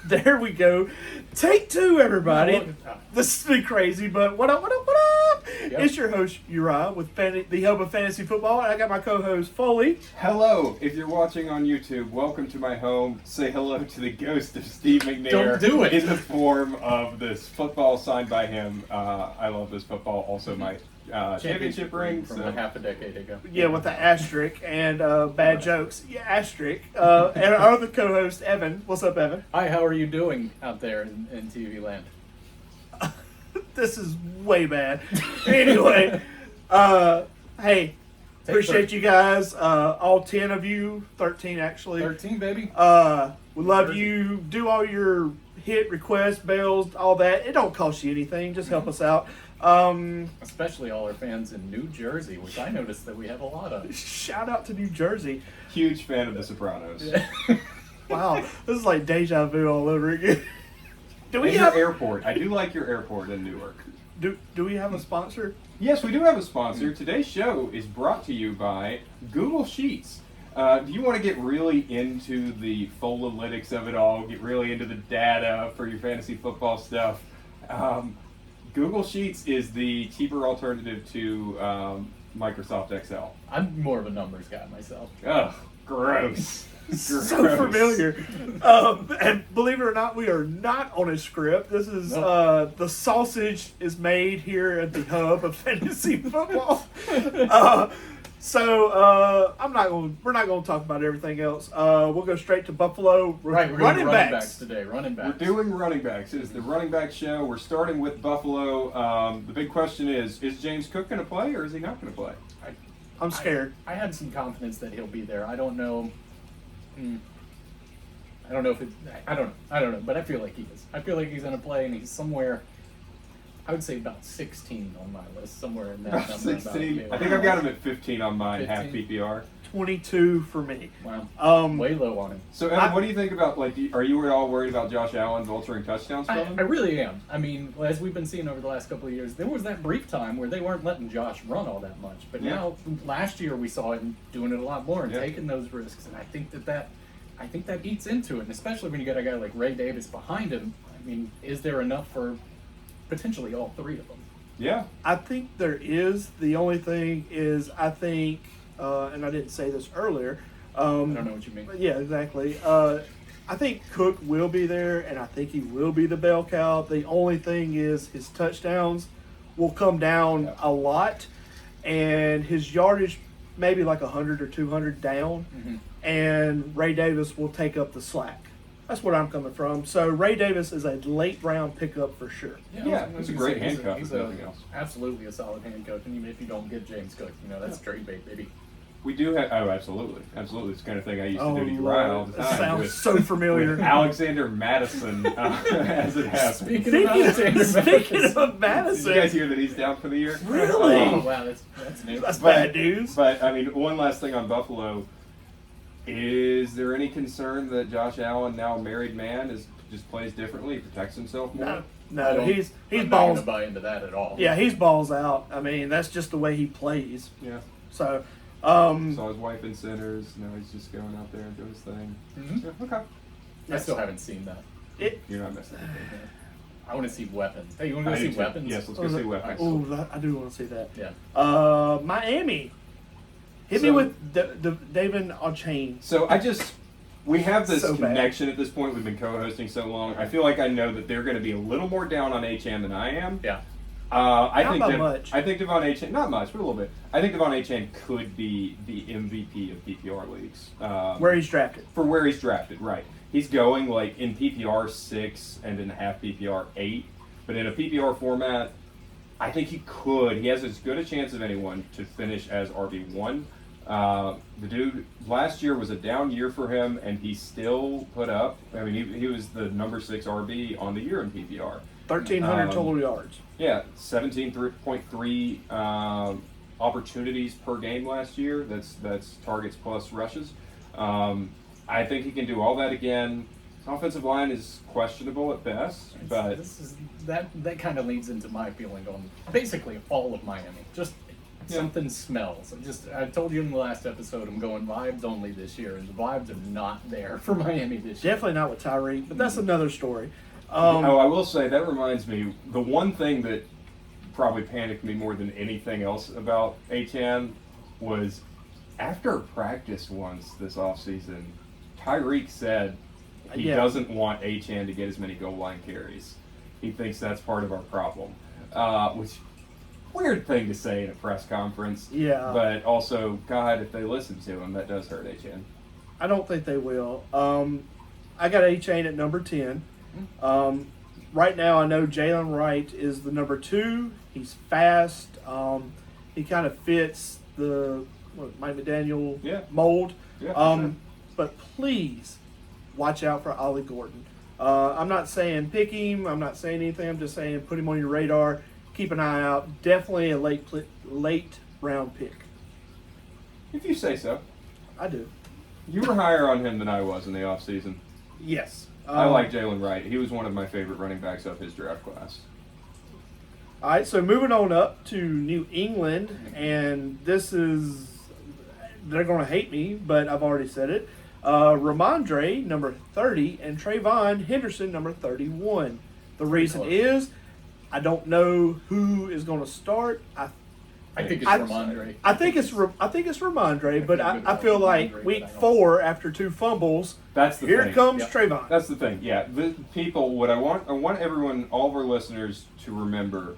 There we go. Take two, everybody. This has been crazy, but what up, what up, what up? Yep. It's your host, Uriah, with the Hub of Fantasy Football, and I got my co-host, Foley. Hello, if you're watching on YouTube, welcome to my home. Say hello to the ghost of Steve McNair. Don't do it. In the form of this football signed by him. I love this football. Also, my championship ring. From a half a decade ago. Yeah, with the asterisk and bad jokes. Yeah, asterisk. And our other co-host, Evan. What's up, Evan? Hi, how are you doing out there in TV land? This is way bad. Anyway, hey, appreciate you guys. All 10 of you, 13 actually. 13, baby. We love you. Do all your hit requests, bells, all that. It don't cost you anything. Just help us out. Especially all our fans in New Jersey, which I noticed that we have a lot of. Shout out to New Jersey. Huge fan of The Sopranos. Wow, this is like deja vu all over again. Do we And have your airport. I do like your airport in Newark. do we have a sponsor? Yes, we do have a sponsor. Today's show is brought to you by Google Sheets. Do you want to get really into the full analytics of it all, get really into the data for your fantasy football stuff? Google Sheets is the cheaper alternative to Microsoft Excel. I'm more of a numbers guy myself. Ugh, gross. So familiar. And believe it or not, we are not on a script. This is the sausage is made here at the Hub of Fantasy Football. We're not gonna talk about everything else. We'll go straight to Buffalo. Right, we're running doing running backs. backs today. Running backs. We're doing running backs. It is the running back show. We're starting with Buffalo. The big question is James Cook going to play or is he not going to play? I'm scared. I had some confidence that he'll be there. I don't know. I don't know if it. I don't know, but I feel like he is. I feel like he's going to play, and he's somewhere. I would say about 16 on my list, somewhere in that number. 16. I think I've got him at 15 on mine, 15. half PPR. 22 for me. Wow. Way low on him. So, Evan, what do you think about, are you at all worried about Josh Allen vulturing touchdowns from I him? really am. I mean, as we've been seeing over the last couple of years, there was that brief time where they weren't letting Josh run all that much. But now, last year, we saw him doing it a lot more and taking those risks. And I think that eats into it. And especially when you got a guy like Ray Davis behind him, I mean, is there enough for potentially all three of them? Yeah. I think there is. The only thing is, I think, and I didn't say this earlier. I don't know what you mean. Yeah, exactly. I think Cook will be there, and I think he will be the bell cow. The only thing is his touchdowns will come down a lot, and his yardage maybe like 100 or 200 down, and Ray Davis will take up the slack. That's what I'm coming from. So Ray Davis is a late round pickup for sure. Yeah, that's a great handcuff. He's nothing else. absolutely a solid handcuff, and even if you don't get James Cook, that's trade bait, baby. We do have, absolutely. Absolutely. It's the kind of thing I used to do to Lord. Uriah all the That time. sounds with, so familiar. with Alexander Madison, as it happens. Speaking of Madison. Did you guys hear that he's down for the year? Really? Oh, wow, that's new. That's bad news. But, I mean, one last thing on Buffalo. Is there any concern that Josh Allen, now a married man, just plays differently, prets himself more? No, he's I'm not balls. gonna buy into that at all. Yeah, he's balls out. I mean, that's just the way he plays. Yeah. So, Saw his wife in Sinners. Now he's just going out there and doing his thing. Yeah, okay. I still haven't seen that. You're not missing anything. I want to see Weapons. Hey, you want to go see Weapons? Yes, let's go see Weapons. Oh, I do want to see that. Yeah. Miami. Hit me with David O'Chain. So we have this So bad. connection at this point. We've been co-hosting so long. I feel like I know that they're going to be a little more down on Achane than I am. Yeah. Not much. I think Devon Achane, not much, but a little bit. I think Devon Achane could be the MVP of PPR leagues. Where he's drafted. For where he's drafted, right. He's going like in PPR 6 and in half PPR 8. But in a PPR format, I think he could. He has as good a chance of anyone to finish as RB1. The dude, last year was a down year for him, and he still put up. I mean, he was the number 6 RB on the year in PPR. 1,300 total yards. Yeah, 17.3 opportunities per game last year. That's targets plus rushes. I think he can do all that again. Offensive line is questionable at best, but that kind of leads into my feeling on basically all of Miami. Just Something smells. I told you in the last episode, I'm going vibes only this year, and the vibes are not there for Miami this year. Definitely not with Tyreek, but that's another story. I will say, that reminds me, the one thing that probably panicked me more than anything else about Etienne was after practice once this offseason, Tyreek said he doesn't want Etienne to get as many goal line carries. He thinks that's part of our problem, which weird thing to say in a press conference. Yeah. But also, God, if they listen to him, that does hurt Etienne. I don't think they will. I got A-Chain at number 10. Right now, I know Jalen Wright is the number 2. He's fast. He kind of fits the Mike McDaniel mold. Yeah, sure. But please watch out for Ollie Gordon. I'm not saying pick him. I'm not saying anything. I'm just saying put him on your radar. Keep an eye out. Definitely a late round pick. If you say so. I do. You were higher on him than I was in the offseason. Yes. I like Jalen Wright. He was one of my favorite running backs of his draft class. All right, so moving on up to New England, and this is, they're going to hate me, but I've already said it. Ramondre, number 30, and Trayvon Henderson, number 31. The reason is, I don't know who is going to start. I think it's Ramondre. I think it's Ramondre, but I feel like Ramondre, week but I don't- 4 after 2 fumbles. That's the Here thing. comes Yep. Trayvon. That's the thing. Yeah, the people. What I want everyone, all of our listeners, to remember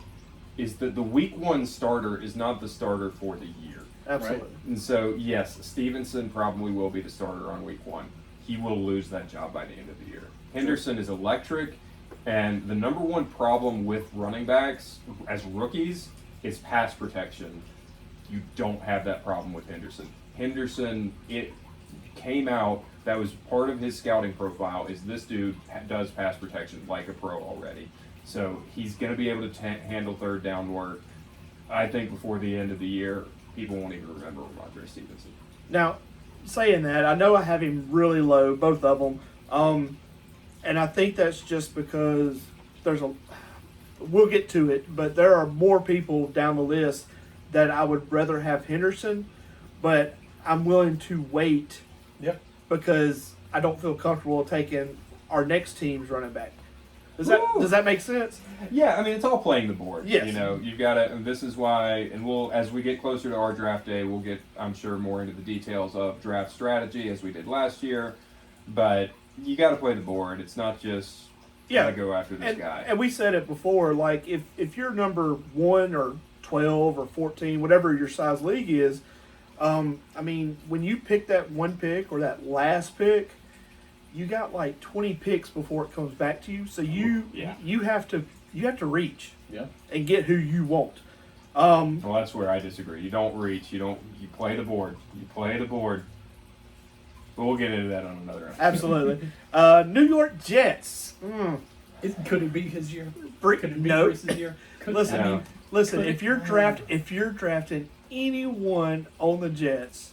is that the week 1 starter is not the starter for the year. Absolutely. And so, yes, Stevenson probably will be the starter on week 1. He will lose that job by the end of the year. Henderson is electric, and the number 1 problem with running backs as rookies is pass protection. You don't have that problem with Henderson. Henderson, it came out, that was part of his scouting profile, is this dude does pass protection like a pro already. So he's going to be able to handle third down work. I think before the end of the year, people won't even remember Ramondre Stevenson. Now, saying that, I know I have him really low, both of them. And I think that's just because we'll get to it, but there are more people down the list that I would rather have Henderson, but I'm willing to wait because I don't feel comfortable taking our next team's running back. Does that make sense? Yeah, I mean, it's all playing the board. Yes. You know, you've got to, and this is why, and we'll, as we get closer to our draft day, we'll get, I'm sure, more into the details of draft strategy as we did last year, but you got to play the board. It's not just gotta go after this guy. And we said it before, like if you're number 1 or 12 or 14, whatever your size league is, I mean, when you pick that 1 pick or that last pick, you got like 20 picks before it comes back to you. So you have to reach and get who you want. Well, that's where I disagree. You don't reach. You play the board. You play the board. But we'll get into that on another episode. Absolutely. New York Jets. Could it be his year? Could it be no. Bruce's year? Listen, if you're drafting anyone on the Jets,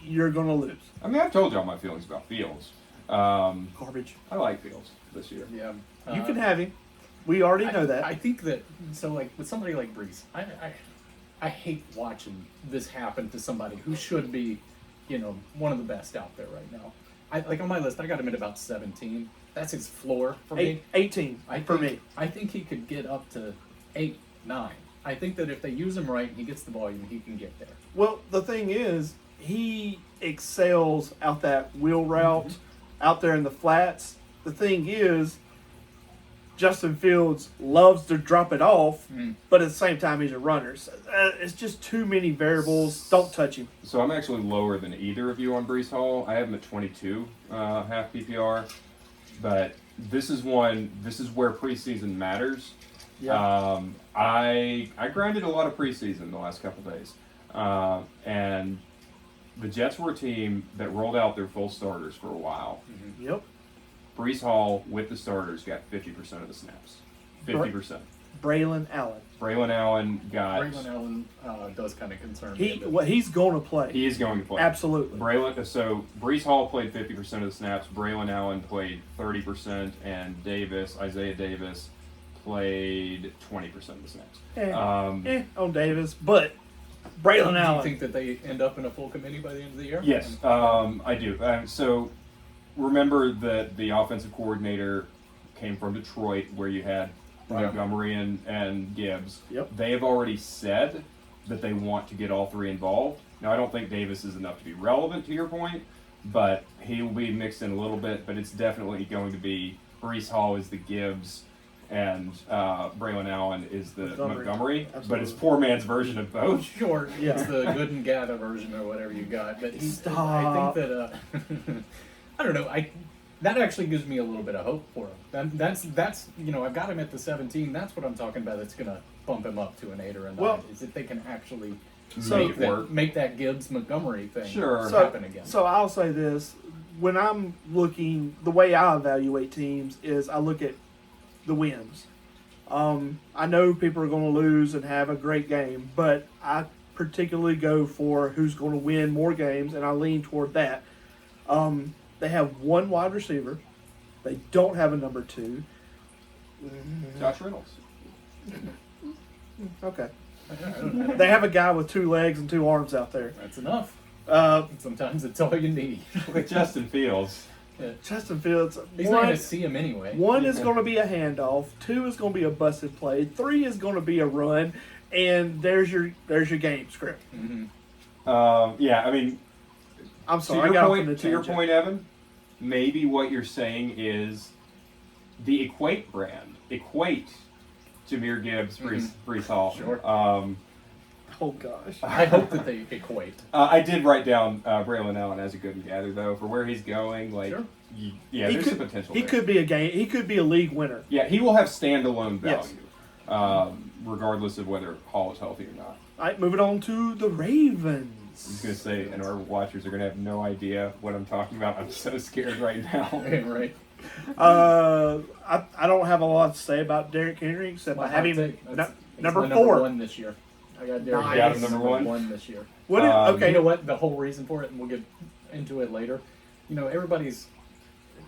you're gonna lose. I mean, I've told y'all my feelings about Fields. Garbage. I like Fields this year. Yeah. You can have him. We already know that. I think that, so like with somebody like Brees, I hate watching this happen to somebody who should be, one of the best out there right now. Like on my list, I got him at about 17. That's his floor for me. 18 for me. I think he could get up to 8, 9. I think that if they use him right and he gets the volume, he can get there. Well, the thing is, he excels out that wheel route, out there in the flats. The thing is, Justin Fields loves to drop it off, but at the same time, he's a runner. So, it's just too many variables. Don't touch him. So I'm actually lower than either of you on Brees Hall. I have him at 22, half PPR. But this is where preseason matters. Yeah. I grinded a lot of preseason the last couple days. And the Jets were a team that rolled out their full starters for a while. Yep. Brees Hall, with the starters, got 50% of the snaps. 50%. Braylon Allen. Braylon Allen got... Braylon Allen does kind of concern me. He's going to play. He is going to play. Absolutely. So Brees Hall played 50% of the snaps. Braylon Allen played 30%, and Isaiah Davis, played 20% of the snaps. On Davis, but Braylon Do Allen. you think that they end up in a full committee by the end of the year? Yes, I do. So remember that the offensive coordinator came from Detroit, where you had Right. Montgomery and Gibbs. Yep. They have already said that they want to get all three involved. Now, I don't think Davis is enough to be relevant to your point, but he will be mixed in a little bit. But it's definitely going to be Brees Hall is the Gibbs, and Braylon Allen is the Montgomery. But Absolutely. it's poor man's version of both. Sure, Yeah. it's the good and gather version or whatever you got. But Stop. I think that I don't know. That actually gives me a little bit of hope for him. That's I've got him at the 17. That's what I'm talking about. That's gonna bump him up to an 8 or a 9. Well, is that they can actually Make it work. make that Gibbs Montgomery thing Sure. happen again. So I'll say this: when I'm looking, the way I evaluate teams is I look at the wins. I know people are going to lose and have a great game, but I particularly go for who's going to win more games, and I lean toward that. They have one wide receiver. They don't have a number 2. Josh Reynolds. Okay. I don't know. They have a guy with 2 legs and 2 arms out there. That's enough. Uh, Sometimes it's all you need. With Justin Fields. Justin Fields. He's not going to see him anyway. 1 is going to be a handoff. 2 is going to be a busted play. 3 is going to be a run. And there's your game script. Mhm. Yeah, I mean, I'm to sorry. I your got off point, on the to your tangent. point, Evan, maybe what you're saying is the Equate brand. Equate Jahmyr Gibbs, Brees Hall. Sure. Oh gosh. I hope that they equate. I did write down Braylon Allen as a good and gather, though, for where he's going. Like, Sure. yeah, He there's could- some potential. He there. could be a game. He could be a league winner. Yeah, he will have standalone Yes. value, regardless of whether Hall is healthy or not. All right, moving on to the Ravens. I was going to say, and our watchers are going to have no idea what I'm talking about. I'm so scared right now. Right. I don't have a lot to say about Derrick Henry except I have him He's number my 4. 1 this year. I got Derrick Nice. You got him Henry number one? this year. What? Okay. You know what? The whole reason for it, and we'll get into it later. Everybody's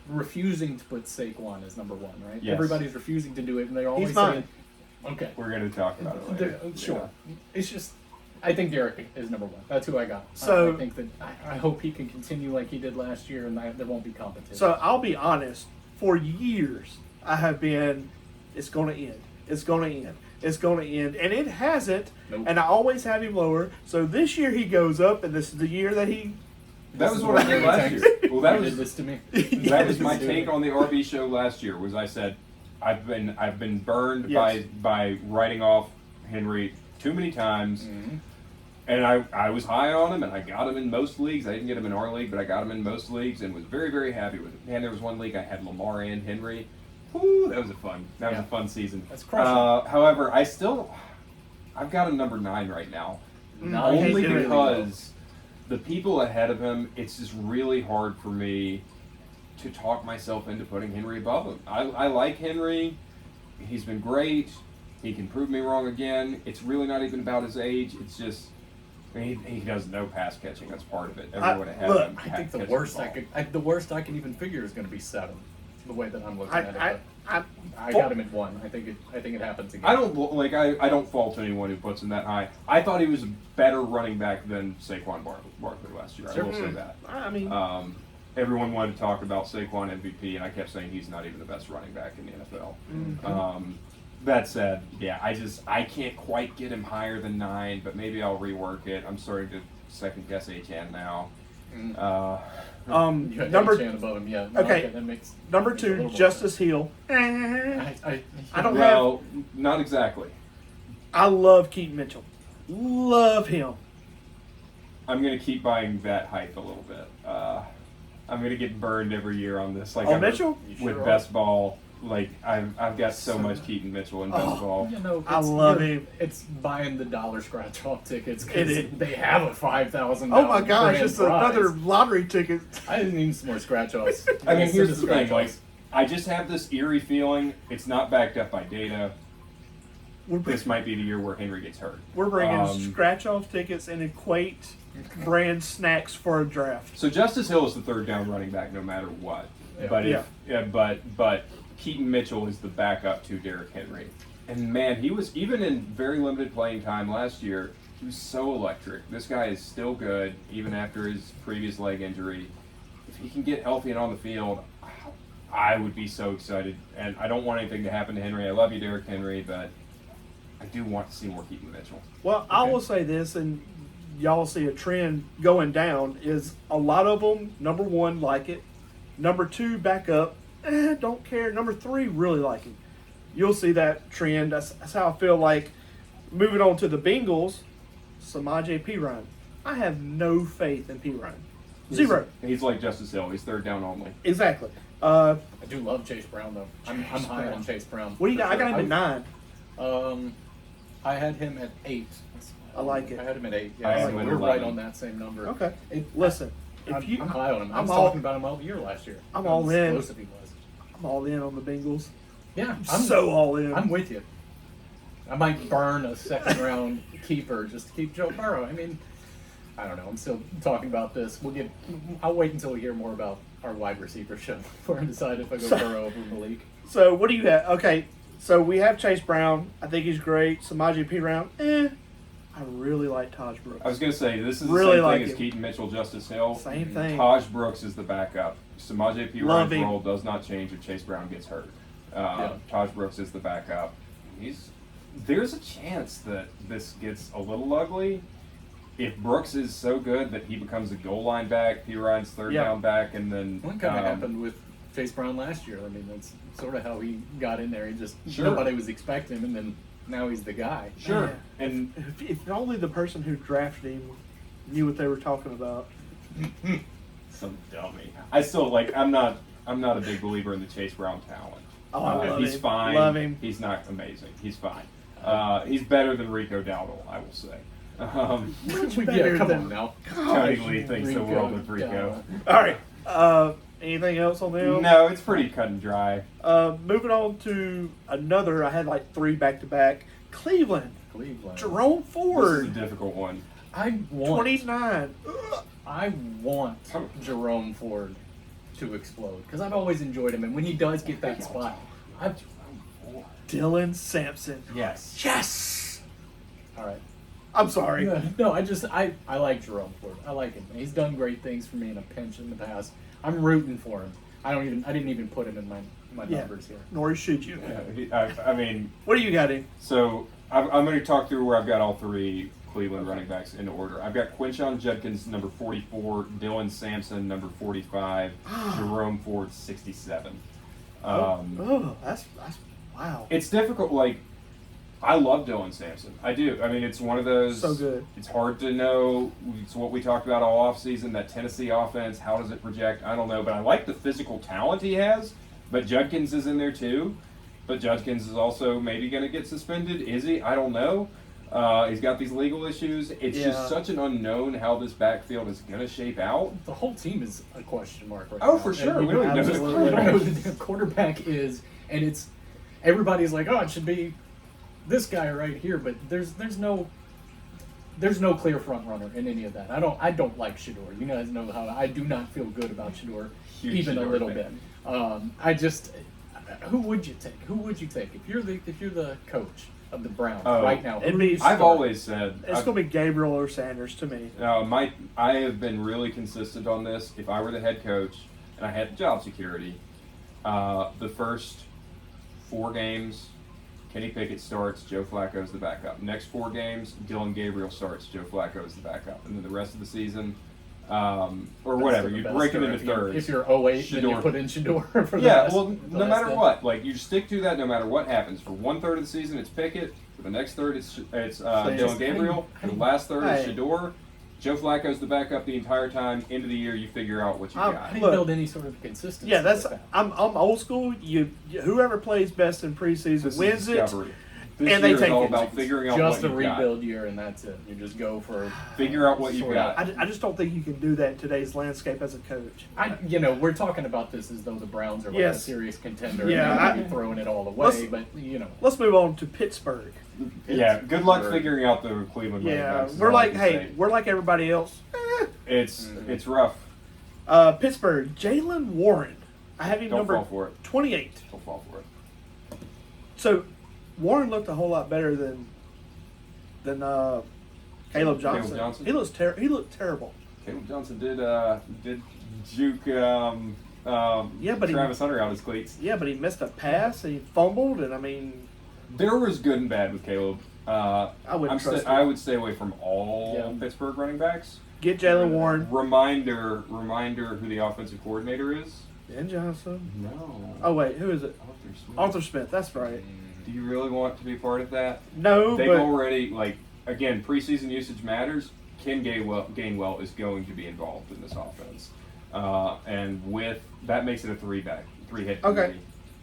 refusing to put Saquon as number 1, right? Yes. Everybody's refusing to do it, and they're always He's saying, mine. "Okay, We're going to talk about it later. sure." It's just, I think Derrick is number 1. That's who I got. So- I think that I hope he can continue like he did last year, and there won't be competition. So I'll be honest. For years, I have been. It's going to end. It's going to end. It's going to end, and it hasn't. Nope. And I always have him lower. So this year he goes up, and this is the year that he. That This was is what I what did he last thinks. year. Well, that You was did this to me. that was my Yes. take on the RB show last year. Was I said I've been burned Yes. by writing off Henry too many times, Mhm. and I was high on him, and I got him in most leagues. I didn't get him in our league, but I got him in most leagues, and was very very happy with it. Man, there was one league I had Lamar and Henry. Woo, that was a fun season. That's crushing. However, I've got him number 9 right now. Not Only Only Henry. because the people ahead of him, it's just really hard for me to talk myself into putting Henry above him. I like Henry. He's been great. He can prove me wrong again. It's really not even about his age. It's just, I mean, he does no pass catching. That's part of it. Everyone ahead look, of him. I think the catches worst ball. the worst I can even figure is going to be 7. The way that I'm looking at it. I But I got him at 1. I think it happens again. I don't fault anyone who puts him that high. I thought he was a better running back than Saquon Barkley last year. I will say that. I mean, Everyone wanted to talk about Saquon MVP, and I kept saying he's not even the best running back in the NFL. That said, yeah, I can't quite get him higher than 9, but maybe I'll rework it. I'm starting to second guess HN now. You had number Chan above him, yeah. Okay. That makes number makes it a 2, little more Justice Hill. sense. I don't Well, not exactly. I love Keaton Mitchell. Love him. I'm going to keep buying that hype a little bit. I'm going to get burned every year on this. Like On I'm Mitchell? You with sure are. best ball. Like I've got so much Keaton Mitchell in best ball. I love him. It's buying the dollar scratch off tickets It because is. they have a $5,000. Oh my gosh, grand it's prize. another lottery ticket. I didn't need some more scratch offs. I mean, here's the thing. Like, I just have this eerie feeling. It's not backed up by data. This might be the year where Henry gets hurt. We're bringing scratch off tickets and equate brand snacks for a draft. So Justice Hill is the third down running back no matter what. Yeah. But but Keaton Mitchell is the backup to Derrick Henry. And man, he was even in very limited playing time last year. He was so electric. This guy is still good, even after his previous leg injury. If he can get healthy and on the field, I would be so excited. And I don't want anything to happen to Henry. I love you, Derrick Henry, but I do want to see more Keaton Mitchell. Well, I will say this, and y'all see a trend going down, is a lot of them, number one, like it. Number two, back up, don't care. Number three, really like it. You'll see that trend. That's how I feel like moving on to the Bengals, Samaje Perine. I have no faith in Perine. Zero. He's like Justice Hill. He's third down only. Exactly. I do love Chase Brown though. I'm high on Chase Brown. What do you got? I got him at 9. I had him at 8. I like it. I had him at 8. I Yeah, had so him at we're right 11. on that same number. Okay. It, Listen, if I'm, you, I'm high on him. I was I'm all- talking about him all year last year. I'm How all in. explosive he was. I'm all in on the Bengals. Yeah, I'm so all in. I'm with you. I might burn a second round keeper just to keep Joe Burrow. I mean, I don't know. I'm still talking about this. I'll wait until we hear more about our wide receiver show before I decide if I go Burrow over Malik. So what do you have? Okay, so we have Chase Brown. I think he's great. Samaje Perine. I really like Taj Brooks. I was going to say, this is the Really same like thing as him. Keaton Mitchell, Justice Hill. Same thing. Taj Brooks is the backup. Samaje Love Perine's him. role does not change if Chase Brown gets hurt. Yeah. Taj Brooks is the backup. There's a chance that this gets a little ugly. If Brooks is so good that he becomes a goal line back, Perine's third Yeah. down back, and then What kind of happened with Chase Brown last year? I mean, that's sort of how he got in there. He just Sure. nobody was expecting him, and then now he's the guy. Sure. Yeah. And If only the person who drafted him knew what they were talking about. some dummy. I still I'm not a big believer in the Chase Brown talent. Oh, I love he's him. fine. Love him. He's not amazing. He's fine. He's better than Rico Dowdle, I will say. Much Yeah, better come than- on now. Tony Lee thinks the world of Rico. All right. Anything else on them? No, it's pretty cut and dry. Moving on to another. I had like 3 back to back. Cleveland. Cleveland. Jerome This is Ford. a difficult one. I want 29. I want Jerome Ford to explode because I've always enjoyed him, and when he does get that spot, Dylan Sampson. Yes. Yes. all right. I'm sorry. No, I like Jerome Ford. I like him. He's done great things for me in a pinch in the past. I'm rooting for him. I didn't even put him in my Yeah. numbers here. Nor should you. I mean, What do you got in? so I'm going to talk through where I've got all 3 Cleveland running backs in order. I've got Quinshon Judkins, number 44, Dylan Sampson, number 45, Jerome Ford, 67. That's wow. It's difficult. I love Dylan Sampson. I do. I mean, it's one of those. So good. It's hard to know. It's what we talked about all offseason, that Tennessee offense. How does it project? I don't know. But I like the physical talent he has. But Judkins is in there too. But Judkins is also maybe going to get suspended. Is he? I don't know. He's got these legal issues. It's just such an unknown how this backfield is going to shape out. The whole team is a question mark right Oh, now. for sure. And We don't even know who the we don't know quarterback who the quarterback is, and everybody's like, oh, it should be this guy right here, but there's no clear front runner in any of that. I don't like Shador. You guys know how I do not feel good about Shador, Huge even Shador a little fan. bit. Who would you take? Who would you take if you're the coach of the Browns Oh, right now? it'd who be- do you I've start? always said. It's going to be Gabriel or Sanders to me. I have been really consistent on this. If I were the head coach and I had job security, the first 4 games, Kenny Pickett starts, Joe Flacco's the backup. Next 4 games, Dylan Gabriel starts, Joe Flacco's the backup. And then the rest of the season, or whatever, you break it into thirds. If you're 08, then you Shador. put in Shador for the Yeah, last- well, the no last matter bit. what, you stick to that no matter what happens. For 1/3 of the season, it's Pickett. For the next third, it's Dylan Gabriel. For the last third, it's Hey. Shador. Joe Flacco's the backup the entire time. End of the year, you figure out what you I'm- got. How do you Look. build any sort of consistency? Yeah, that's. with that? I'm old school. Whoever plays best in preseason This wins is it. discovery. This And they year is take all it. about figuring out Just what a you've got. rebuild year, and that's it. You just go for. Figure out what you've Sort of. got. I just don't think you can do that in today's landscape as a coach. We're talking about this as though the Browns are like a Yes. serious contender. Yeah, and I- they're throwing it all Let's- away. But Let's move on to Pittsburgh. Yeah, good luck Pittsburgh. figuring out the Cleveland running Yeah, backs is we're all I like, can hey, say. we're like everybody else. It's rough. Pittsburgh, Jalen Warren. I have him Don't number fall for it. 28. Don't fall for it. So Warren looked a whole lot better than Caleb Johnson. Johnson. He looked terrible. Caleb Johnson did juke but Travis Hunter out his cleats. Yeah, but he missed a pass and he fumbled, and I mean, There was good and bad with Caleb. I wouldn't trust him. I would stay away from all Pittsburgh running backs. Get Jalen Warren. Reminder who the offensive coordinator is. Ben Johnson. No. Oh wait, who is it? Arthur Smith. Arthur Smith. That's right. Do you really want to be part of that? No, They've but already, again, preseason usage matters. Ken Gainwell is going to be involved in this offense. And with that makes it a three-head Okay. committee.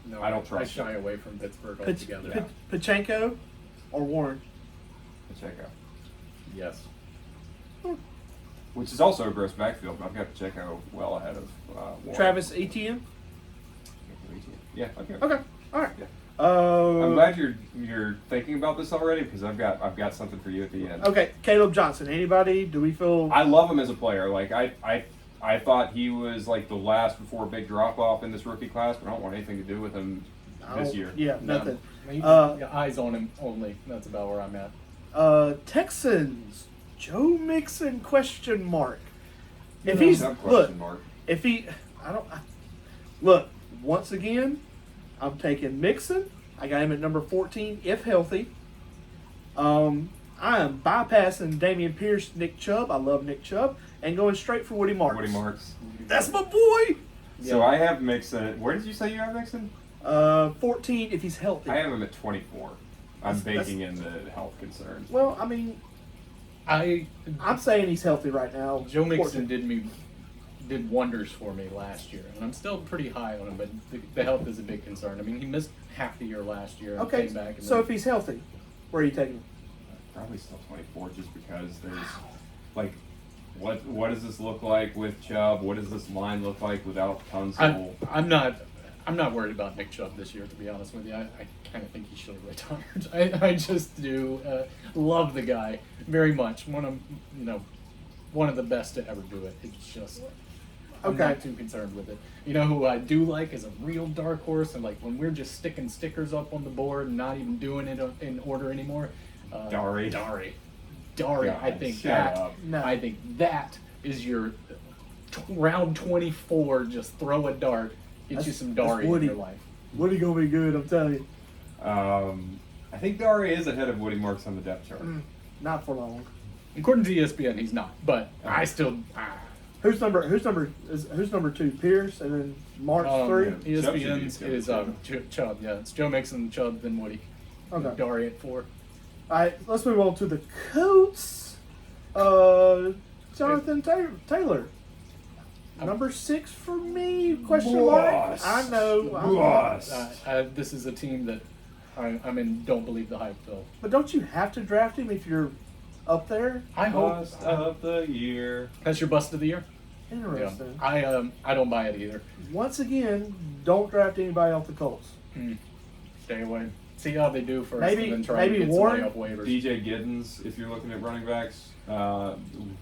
No, I don't trust I shy away from Pittsburgh altogether. Pachenko or Warren. Pacheco. Yes. Which is also a gross backfield, but I've got Pacheco well ahead of Warren. Travis Etienne. Yeah, okay. Okay. All right. Yeah. Uh, I'm glad you're thinking about this already because I've got something for you at the end. Okay, Caleb Johnson. Anybody? Do we feel? I love him as a player. Like I thought he was like the last before a big drop off in this rookie class, but I don't want anything to do with him this year. Yeah, nothing. Eyes on him only. That's about where I'm at. Texans. Joe Mixon? Question mark. If No, he's some question mark. if he, I don't. Look, once again, I'm taking Mixon. I got him at number 14 if healthy. I am bypassing Damian Pierce, Nick Chubb. I love Nick Chubb, and going straight for Woody Marks. Woody Marks. That's my boy. So I have Mixon. Where did you say you have Mixon? 14 if he's healthy. I have him at 24. I'm That's- baking in the health concerns. Well, I mean, I'm saying he's healthy right now. Joe Mixon 14. did wonders for me last year, and I'm still pretty high on him. But the health is a big concern. I mean, he missed half the year last year and Okay, came back. And so then, if he's healthy, where are you taking him? Probably still 24 just because there's like what does this look like with Chubb? What does this line look like without Tunsil? I'm not worried about Nick Chubb this year, to be honest with you. I kind of think he should have retired. I just do love the guy very much. One of the best to ever do it. It's just I'm Okay. not too concerned with it. You know who I do like is a real dark horse, and like when we're just sticking stickers up on the board and not even doing it in order anymore. Dari. God, I think that is your round 24. Just throw a dart, get you some Dari in Woody. your life. Woody gonna be good, I'm telling you. I think Dari is ahead of Woody Marks on the depth chart. Not for long. According to ESPN, he's not, but I still. Who's number 2? Pierce and then Marks 3. ESPN's is Chubb. Yeah, it's Joe Mixon, Chubb, then Woody. Okay. Dari at 4. All right, let's move on to the Colts. Jonathan Taylor. Number 6 for me? Question mark. Boss. I know. Boss. This is a team that I'm in. Don't believe the hype though. But don't you have to draft him if you're up there? I hope Bust of the year. that's your bust of the year. Interesting. I don't buy it either. Once again, don't draft anybody off the Colts. Stay away. See how they do first, Maybe- and then try to maybe get Warren? somebody off waivers. DJ Giddens, if you're looking at running backs,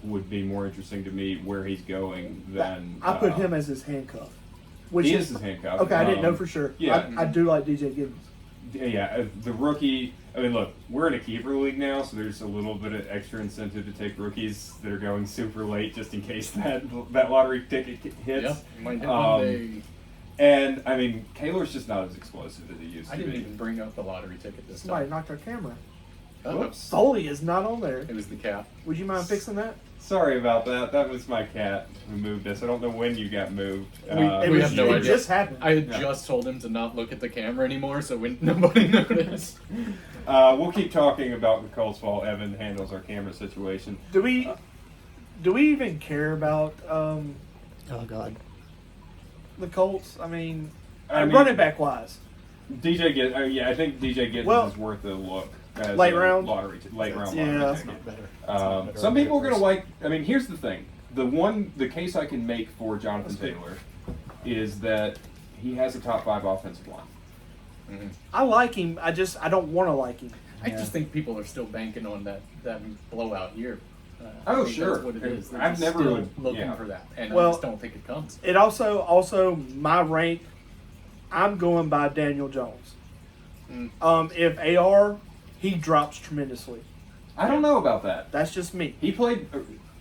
would be more interesting to me where he's going than. I put him as his handcuff. Which He is his handcuff. Okay, I didn't know for sure. Yeah. I do like DJ Gibbons. Yeah, the rookie. I mean, look, we're in a keeper league now, so there's a little bit of extra incentive to take rookies that are going super late, just in case that lottery ticket hits. Yep, might hit one day. And I mean, Taylor's just not as explosive as he used I to didn't be. even bring up the lottery ticket this Somebody time. knocked our camera. Whoops. Foley is not on there. It was the cap. Would you mind fixing that? Sorry about that. That was my cat who moved us. I don't know when you got moved. We have no it idea. just happened. I had Yeah. just told him to not look at the camera anymore, so nobody noticed. We'll keep talking about the Colts while Evan handles our camera situation. Do we even care about Oh God. the Colts? I mean, I mean, running back wise. DJ Giddens, I think DJ Giddens Well, is worth a look. As late a round? late round Yeah. lottery That's ticket. Better. Some people are going to like. I mean, here's the thing: the case I can make for Jonathan Taylor is that he has a top 5 offensive line. I like him. I don't want to like him. I just think people are still banking on that blowout year. Oh, I think sure. That's what it is. They're I've just never still would- looking yeah. for that, and Well- I just don't think it comes. It also my rank. I'm going by Daniel Jones. If AR, he drops tremendously. I don't know about that. That's just me. He played.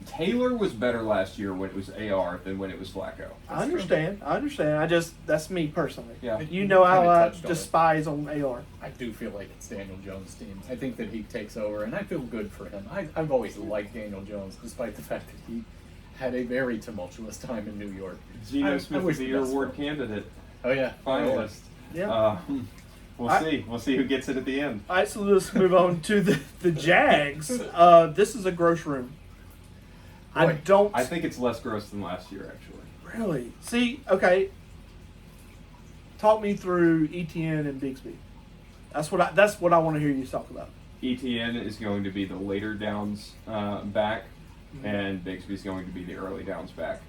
Taylor was better last year when it was AR than when it was Flacco. I understand. That's me personally. Yeah. You know how Kinda I touched on it. despise on AR. I do feel like it's Daniel Jones' team. I think that he takes over, and I feel good for him. I've always liked Daniel Jones, despite the fact that he had a very tumultuous time in New York. Geno I Smith wish is the the year best award for him. candidate, Oh yeah, finalist. Yeah. We'll see. We'll see who gets it at the end. All right, so let's move on to the Jags. This is a gross room. Boy, I think it's less gross than last year, actually. Really? See, okay. Talk me through ETN and Bigsby. That's what I want to hear you talk about. ETN is going to be the later downs back, and Bigsby's going to be the early downs back.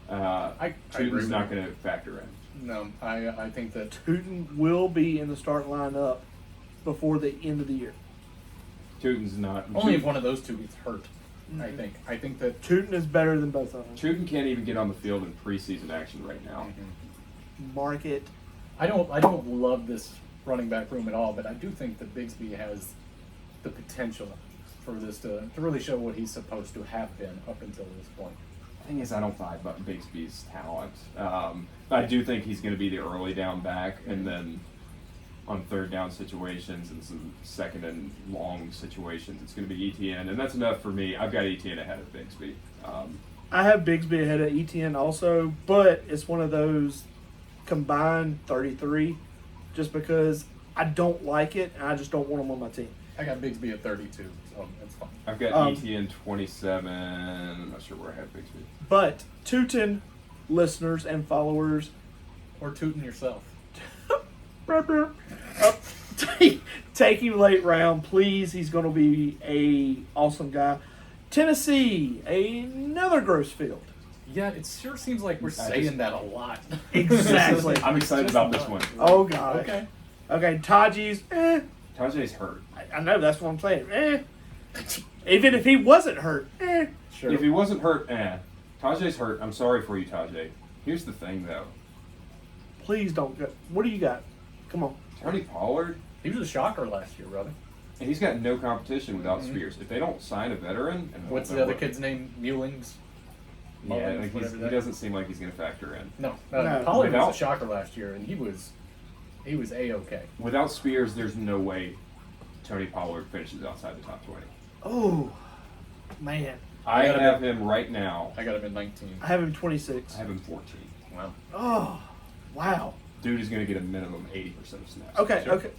I agree Tutin's with not you. going to factor in. No, I think that Tootin will be in the start lineup before the end of the year. Tutin's not. only if one of those two gets hurt. I think that Tootin is better than both of them. Tutin can't even get on the field in preseason action right now. Mark it. I don't love this running back room at all, but I do think that Bigsby has the potential for this to really show what he's supposed to have been up until this point. The thing is, I don't buy about Bigsby's talent. I do think he's going to be the early down back, and then on third down situations and some second and long situations, it's going to be ETN, and that's enough for me. I've got ETN ahead of Bigsby. I have Bigsby ahead of ETN also, but it's one of those combined 33 just because I don't like it and I just don't want him on my team. I got Bigsby at 32, so that's fine. I've got ETN 27. I'm not sure where I have Bigsby. But Tootin listeners and followers, Or Tootin yourself. take him late round, please. He's going to be a awesome guy. Tennessee, another gross field. Yeah, it sure seems like we're saying that a lot. Exactly. I'm excited Just about this not. one. Oh, God. Okay. Okay, Taji's, Tajay's hurt. I know, that's what I'm saying. Even if he wasn't hurt, Sure. If he wasn't hurt, Tajay's hurt. I'm sorry for you, Tajay. Here's the thing, though. please don't go. What do you got? Come on. Tony Pollard, He was a shocker last year, brother. and he's got no competition without Spears. If they don't sign a veteran, and What's the other kid's name? Mullings? Yeah, Mullins, like whatever he that- doesn't seem like he's going to factor in. No, No. Pollard Without- was a shocker last year, and he was A-okay. Without Spears, there's no way Tony Pollard finishes outside the top 20. Oh, man. I gotta have him right now. I got him at 19. I have him 26. I have him 14. Wow. Oh, wow. Dude is going to get a minimum 80% of snaps. Okay, Sure. okay.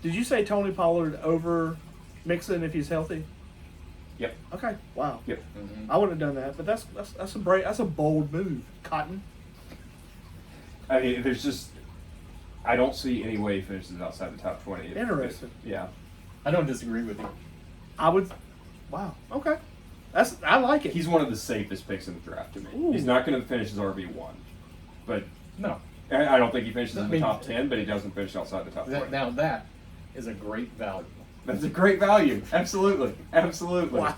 Did you say Tony Pollard over Mixon if he's healthy? Yep. Okay, wow. Yep. Mm-hmm. I wouldn't have done that, but that's a bold move, Cotton. I mean, there's just, I don't see any way he finishes outside the top 20. Interesting. Yeah. I don't disagree with you. I would. Wow. Okay. I like it. He's one of the safest picks in the draft to me. Ooh. He's not going to finish as RB1. But No. I don't think he finishes in I the mean, top 10, but he doesn't finish outside the top 20. Now that is a great value. That's a great value. Absolutely. Absolutely. Wow.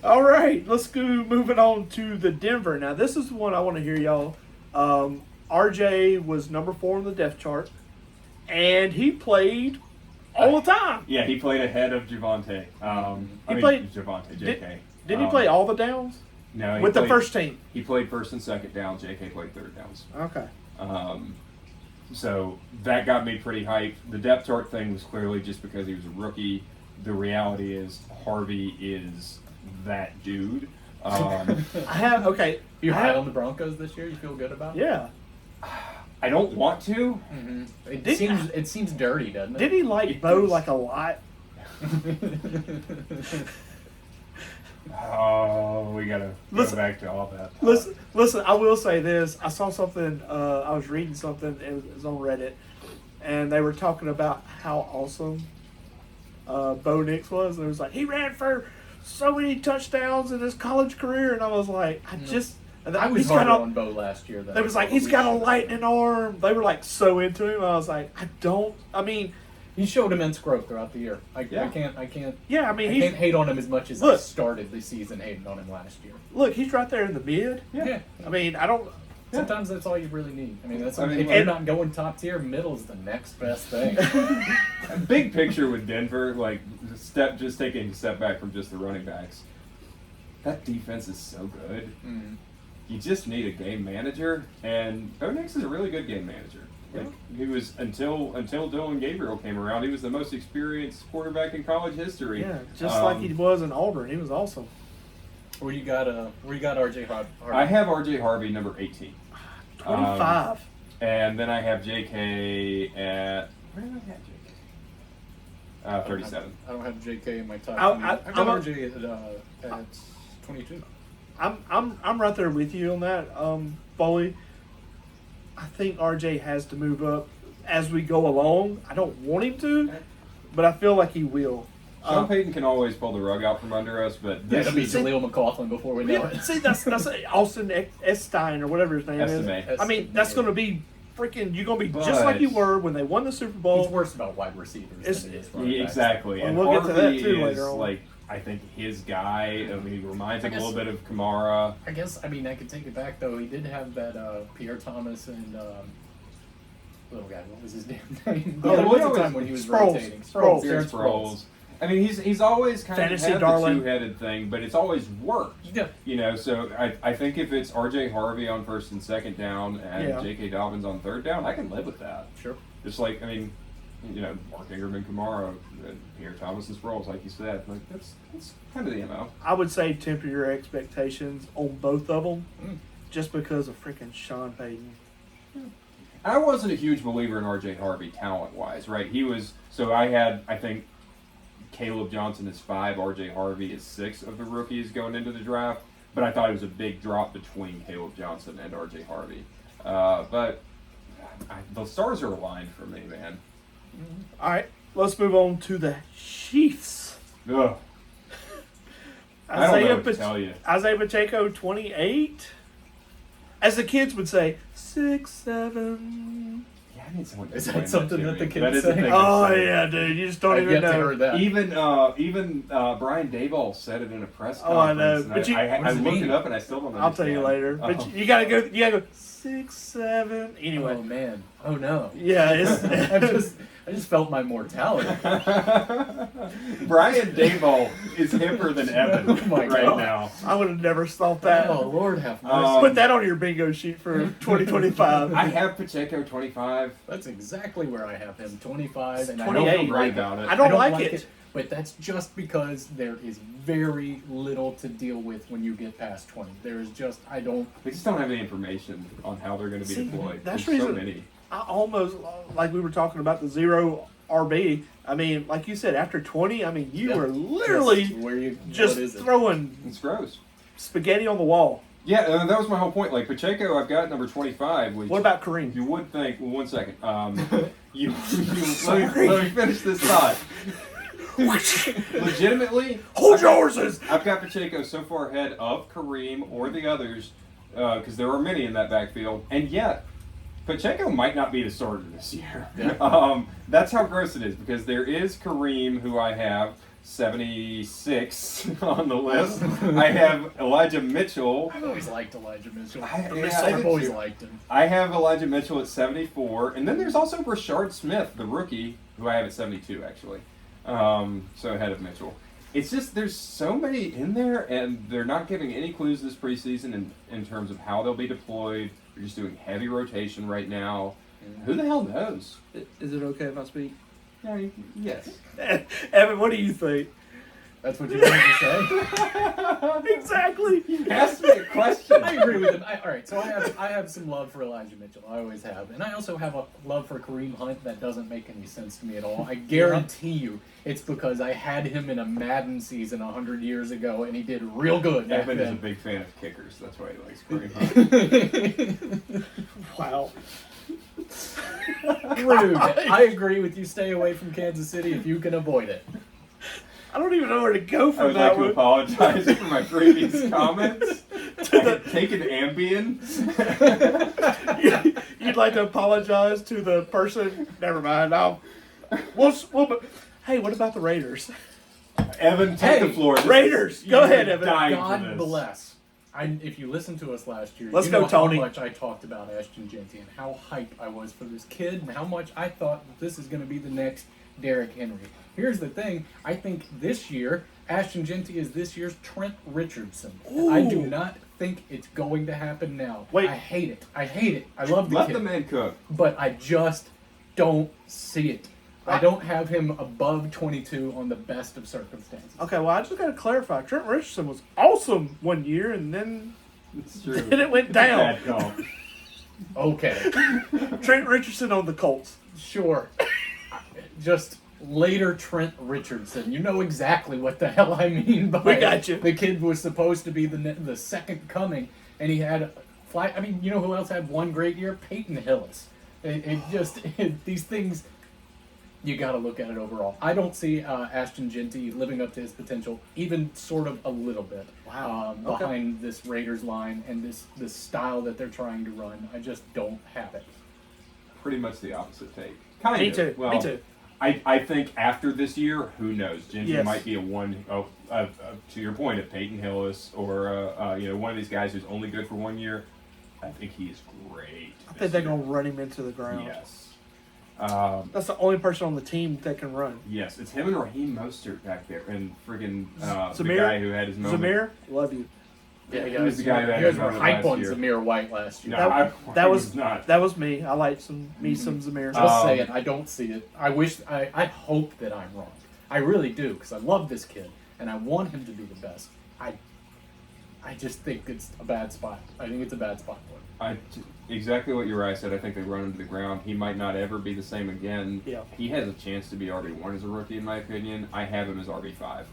All right, let's go moving on to the Denver. Now, this is one I want to hear y'all. RJ was number 4 on the depth chart, and he played all the time. Yeah, he played ahead of Javonte. played- Javonte, Did, JK. did he play all the downs? No, he With the played- first team? He played first and second down. JK played third downs. Okay. So that got me pretty hyped. The depth chart thing was clearly just because he was a rookie. The reality is Harvey is that dude. I have, okay. You I high have- on the Broncos this year? You feel good about? Yeah. I don't want to. Mm-hmm. Did- It seems dirty, doesn't it? Did he like Bo like a lot? Oh, we gotta go Listen- back to all that. Listen, I will say this. I saw something, I was reading something, it was on Reddit, and they were talking about how awesome Bo Nix was. And it was like, he ran for so many touchdowns in his college career. And I was like, I was he's harder got on Bo last year. They was like, he's got a lightning arm. They were like so into him. I was like, He showed immense growth throughout the year. I Yeah. can't yeah, I mean, I he's, can't hate on him as much as I Look. started the season hating on him last year. look, he's right there in the mid. Yeah. I mean, I don't, Sometimes that's all you really need. I mean, if like- you're not going top tier, middle is the next best thing. Big picture with Denver, like just taking a step back from just the running backs. That defense is so good. Mm. You just need a game manager, and Bo Nix is a really good game manager. Like he was until Dylan Gabriel came around, he was the most experienced quarterback in college history. Yeah, just like he was in Auburn. He was awesome. Where you got RJ Harvey? I have RJ Harvey number 18. 25. And then I have JK at where did I have JK? 37. I don't have JK in my top. I got RJ at 22. I'm right there with you on that, Foley. I think RJ has to move up as we go along. I don't want him to, but I feel like he will. Sean Payton can always pull the rug out from under us, but this It'll be is Jaleel McLaughlin before we know Yeah, it. see, that's Austin Estine or whatever his name Estimate. is. I mean, that's going to be freaking. You're going to be just But- like you were when they won the Super He's Bowl. worse about wide receivers It's- than he is running backs. Exactly. Well, And we'll get to that Harvey too is later on. like, I think his guy. I mean, he reminds I him a little guess- bit of Kamara. I guess, I could take it back, though. He did have that Pierre Thomas and little guy. What was his damn name? Oh, There we was a always- time when he was Sproles. rotating. Sproles. Darren Sproles. I mean, he's always kind Fantasy of had darling. the two-headed thing, but it's always worked. Yeah. You know, so I think if it's RJ Harvey on first and second down and Yeah. J.K. Dobbins on third down, I can live with that. Sure. Just like, I mean, you know, Mark Ingram and Kamara, Pierre Thomas and Sproles, like you said. Like, that's kind of the MO. I would say temper your expectations on both of them, Mm. just because of freaking Sean Payton. I wasn't a huge believer in RJ Harvey talent-wise, right? He was, so I had, I think, Caleb Johnson is 5, RJ Harvey is 6 of the rookies going into the draft, but I thought it was a big drop between Caleb Johnson and RJ Harvey. But the stars are aligned for me, man. All right, let's move on to the Chiefs. Ugh. I don't know what to Pat- tell you. Isaiah Pacheco, 28. As the kids would say, 6'7". Yeah, I need someone to Is that explain something to that me. the kids That is a say? thing Oh, they say. yeah, dude. You just don't I've even yet to know. heard that. Even Brian Daboll said it in a press Oh, I conference. know, and but you- I What does it looked mean? it up and I still don't understand. I'll tell you later. But Oh. you gotta go 6'7". Anyway, Oh, man. Oh, no. yeah, it's I just felt my mortality. Brian Daboll is hipper than Evan Oh my right God. now. I would have never thought that. Oh, Lord have mercy. Put that on your bingo sheet for 2025. I have Pacheco 25. That's exactly where I have him, 25, and I 28. don't Great like it. about it. I don't like it. But that's just because there is very little to deal with when you get past 20. There is just, I don't. We just don't have any information on how they're going to be See, deployed. that's There's so reason- many. I almost, like we were talking about the zero RB. I mean, like you said, after 20, I mean, you Yeah. were literally Where you, just what is it? throwing It's gross. spaghetti on the wall. Yeah, that was my whole point. Like Pacheco, I've got number 25. Which What about Kareem? you would think? Well, 1 second. You Sorry. let me finish this thought. Legitimately, Hold your horses! I've got Pacheco so far ahead of Kareem or the others because there are many in that backfield, and yet Pacheco might not be the starter this year. Yeah. That's how gross it is because there is Kareem, who I have 76 on the list. I have Elijah Mitchell. I've always liked Elijah Mitchell. I I've did always too. liked him. I have Elijah Mitchell at 74, and then there's also Rashard Smith, the rookie, who I have at 72 actually. So ahead of Mitchell. It's just there's so many in there, and they're not giving any clues this preseason in terms of how they'll be deployed. They're just doing heavy rotation right now. Who the hell knows? Is it okay if I speak? Yeah, yes. Evan, what do you think? That's what you wanted to say? Exactly. Ask me a question. I agree with him. All right, so I have some love for Elijah Mitchell. I always have. And I also have a love for Kareem Hunt that doesn't make any sense to me at all. I guarantee you it's because I had him in a Madden season 100 years ago, and he did real good back Evan is a then. big fan of kickers. That's why he likes Kareem Hunt. Wow. Rude. I agree with you. Stay away from Kansas City if you can avoid it. I don't even know where to go I from would like that to one. apologize for my previous comments. I had taken Ambien. You'd like to apologize to the person? Never mind. Hey, what about the Raiders? Evan, take the floor. This Raiders, is- go you're ahead, Evan. dying for God this. bless if you listened to us last year, Let's you go, know Tony. how much I talked about Ashton Jeanty and how hyped I was for this kid and how much I thought that this is going to be the next Derrick Henry. Here's the thing. I think this year, Ashton Jeanty is this year's Trent Richardson. I do Ooh. not think it's going to happen now. Wait. I hate it. I hate it. I love the Let kid. the man cook. But I just don't see it. I What? don't have him above 22 on the best of circumstances. Okay, well, I just got to clarify. Trent Richardson was awesome one year, and then It's true. then it went down. Bad call. Okay. Trent Richardson on the Colts. Sure. Just later Trent Richardson. You know exactly what the hell I mean by We got you. The kid was supposed to be the second coming, and he had I mean, you know who else had one great year? Peyton Hillis. These things, you got to look at it overall. I don't see Ashton Jeanty living up to his potential, even sort of a little bit. Wow. Okay. Behind this Raiders line and this style that they're trying to run. I just don't have it. Pretty much the opposite take. Kind Me of. too. Well, Me too. I think after this year, who knows? Gingy Yes. might be to your point, of Peyton Hillis or one of these guys who's only good for 1 year. I think he's great. I think they're going to run him into the ground. Yes. That's the only person on the team that can run. Yes, it's him and Raheem Mostert back there, and friggin' the Zamir? guy who had his moment. Zamir, love you. Yeah, He was the guy that you guys had were his hype last on year. Zamir White last year. No, I That was was not. That was me. I like some Zamir. Just Um, saying, I don't see it. I hope that I'm wrong. I really do, because I love this kid, and I want him to be the best. I just think it's a bad spot. I think it's a bad spot for him. Exactly what Uriah said. I think they run him to the ground. He might not ever be the same again. Yeah. He has a chance to be RB1 as a rookie, in my opinion. I have him as RB5.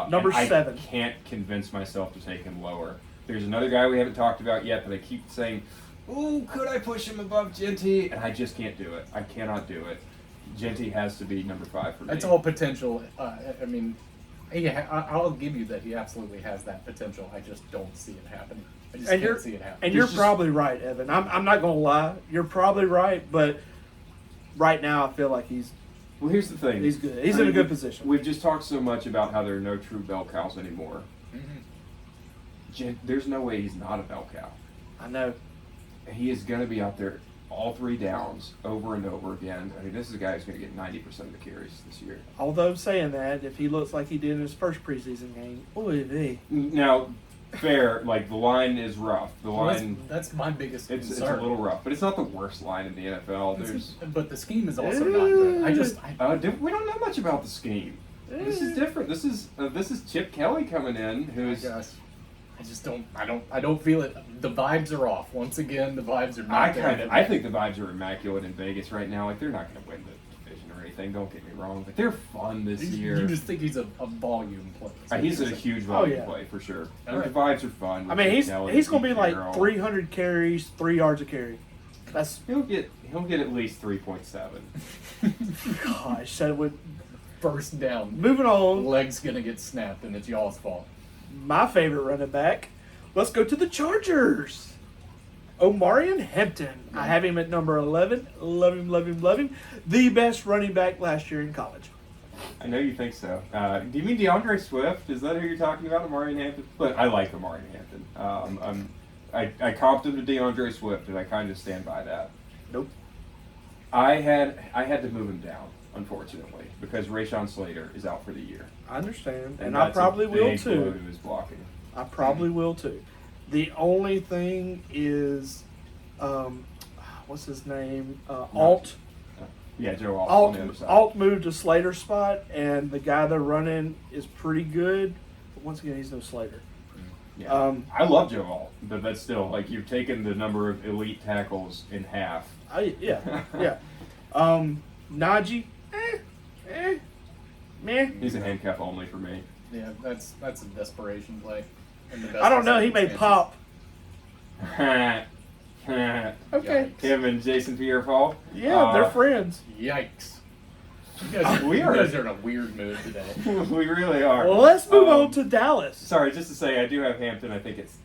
Number and 7. I can't convince myself to take him lower. There's another guy we haven't talked about yet that I keep saying, ooh, could I push him above Jeanty? And I just can't do it. I cannot do it. Jeanty has to be number 5 for me. That's all potential. I mean, I'll give you that he absolutely has that potential. I just don't see it happening. I just can't see it happening. And you're There's just- probably right, Evan. I'm not going to lie. You're probably right, but right now I feel like he's Well, here's the thing. good. He's I in a mean, good position. We've just talked so much about how there are no true bell cows anymore. There's no way he's not a bell cow. I know. He is going to be out there all 3 downs over and over again. I mean, this is a guy who's going to get 90% of the carries this year. Although saying that, if he looks like he did in his first preseason game, oy vey. Now, fair, like the line is rough. The Well, line, that's my biggest it's a concern. little rough, but it's not the worst line in the NFL. There's, But the scheme is also not good. we don't know much about the scheme. This is different. This is Chip Kelly coming in, who's. I just don't. I don't feel it. The vibes are off. Once again, the vibes are not there. I think the vibes are immaculate in Vegas right now. Like they're not going to win the division or anything. Don't get me wrong, but they're fun this year. You just think he's a volume play. He's a huge volume yeah. play for sure. All right. The vibes are fun. I mean, Chip Kelly, he's going to be Pete like Carroll. 300 carries, 3 yards a carry. That's He'll get at least 3.7. gosh. That would. First down. Moving on. Leg's gonna get snapped, and it's y'all's fault. My favorite running back. Let's go to the Chargers. Omarion Hampton. I have him at number 11. Love him, love him, love him. The best running back last year in college. I know you think so. Do you mean DeAndre Swift? Is that who you're talking about, Amari Hampton? But I like Amari Hampton. I comped him to DeAndre Swift, and I kind of stand by that. Nope. I had to move him down, unfortunately, because Rashawn Slater is out for the year. I understand. And I that's a probably will big blow too. to his blocking. I probably will too. The only thing is, what's his name? Alt. Yeah, Joe Alt on the other side. Alt moved to Slater's spot, and the guy they're running is pretty good. But once again, he's no Slater. Yeah. I love Joe Alt, but that's still like you've taken the number of elite tackles in half. Yeah. Najee, meh. He's a handcuff only for me. Yeah, that's a desperation play. In the best I don't know. He may circumstances. pop. Okay. Him and Jason Pierre-Paul. Yeah, they're friends. Yikes! You guys, We you are- guys are in a weird mood today. We really are. Well, let's move on to Dallas. Sorry, just to say, I do have Hampton. I think it's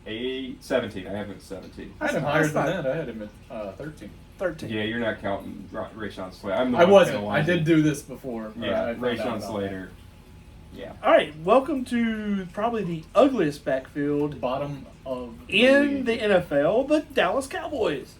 17. I have him at 17. I had him higher than that. I had him at 13. 13. Yeah, you're not counting Rashawn Slater. I wasn't. I did do this before. Yeah, I found out Rashawn about Slater. Yeah. All right, welcome to probably the ugliest backfield Bottom of in the league. NFL, the Dallas Cowboys.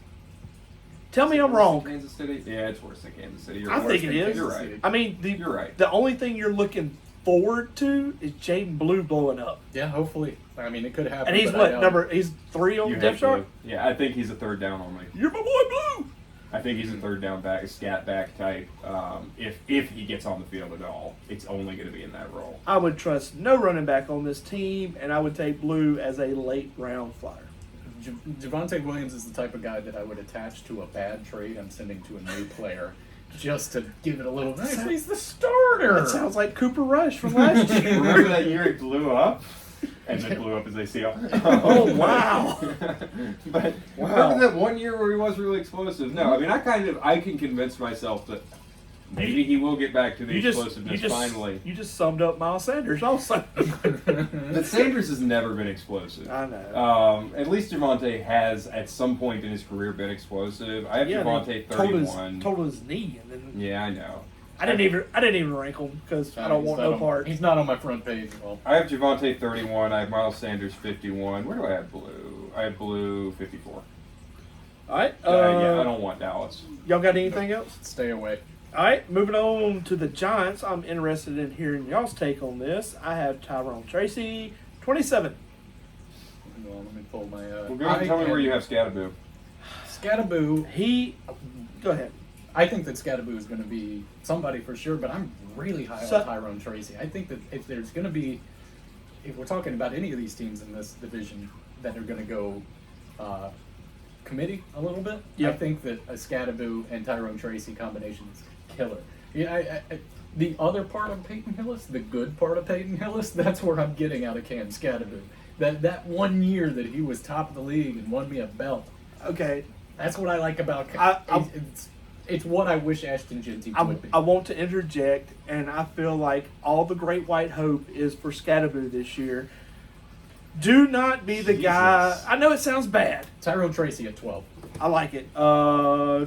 Tell me Is it I'm worse than wrong. Kansas City? Yeah, it's worse than Kansas City. You're I right. think it is. You're right. I mean, You're right. the only thing you're looking forward to is Jaden Blue blowing up. Yeah, hopefully. I mean, it could happen. And he's but I doubt it. number? He's 3 on You the have depth chart. Blue. Yeah, I think he's a third down only. You're my boy Blue. I think he's a third down back, a scat back type. If he gets on the field at all, it's only going to be in that role. I would trust no running back on this team, and I would take Blue as a late round flyer. Javonte Williams is the type of guy that I would attach to a bad trade I'm sending to a new player just to give it a little. Nice. He's the starter. That sounds like Cooper Rush from last year. Remember that year he blew up? And then blew up as ACL. Oh, wow. But Wow. remember that one year where he was really explosive? No, I mean, I can convince myself that maybe he will get back to the explosiveness finally. You just summed up Miles Sanders also. But Sanders has never been explosive. I know. At least Javonte has, at some point in his career, been explosive. I have Javonte 31. Told his knee, and then Yeah, I know. I didn't even rank him because I don't He's want not no on- part. He's not on my front page. Well, I have Javonte 31. I have Miles Sanders 51. Where do I have Blue? I have Blue 54. All right. Yeah, I don't want Dallas. Y'all got anything else? stay away. All right, moving on to the Giants. I'm interested in hearing y'all's take on this. I have Tyrone Tracy, 27. Well, let me pull my. Well, go ahead and tell me where you have Scatterboo. Scatterboo. Go ahead. I think that Scatterboo is going to be somebody for sure, but I'm really high So- on Tyrone Tracy. I think that if there's going to be, if we're talking about any of these teams in this division that are going to go committee a little bit, I Yep. think that a Scatterboo and Tyrone Tracy combination is killer. Yeah, the other part of Peyton Hillis, the good part of Peyton Hillis, that's where I'm getting out of Cam Scatterboo. That 1 year that he was top of the league and won me a belt. Okay. That's what I like about. It's what I wish Ashton Genty would be. I want to interject, and I feel like all the great white hope is for Scatterboo this year. Do not be the guy. I know it sounds bad. Tyrone Tracy at 12. I like it.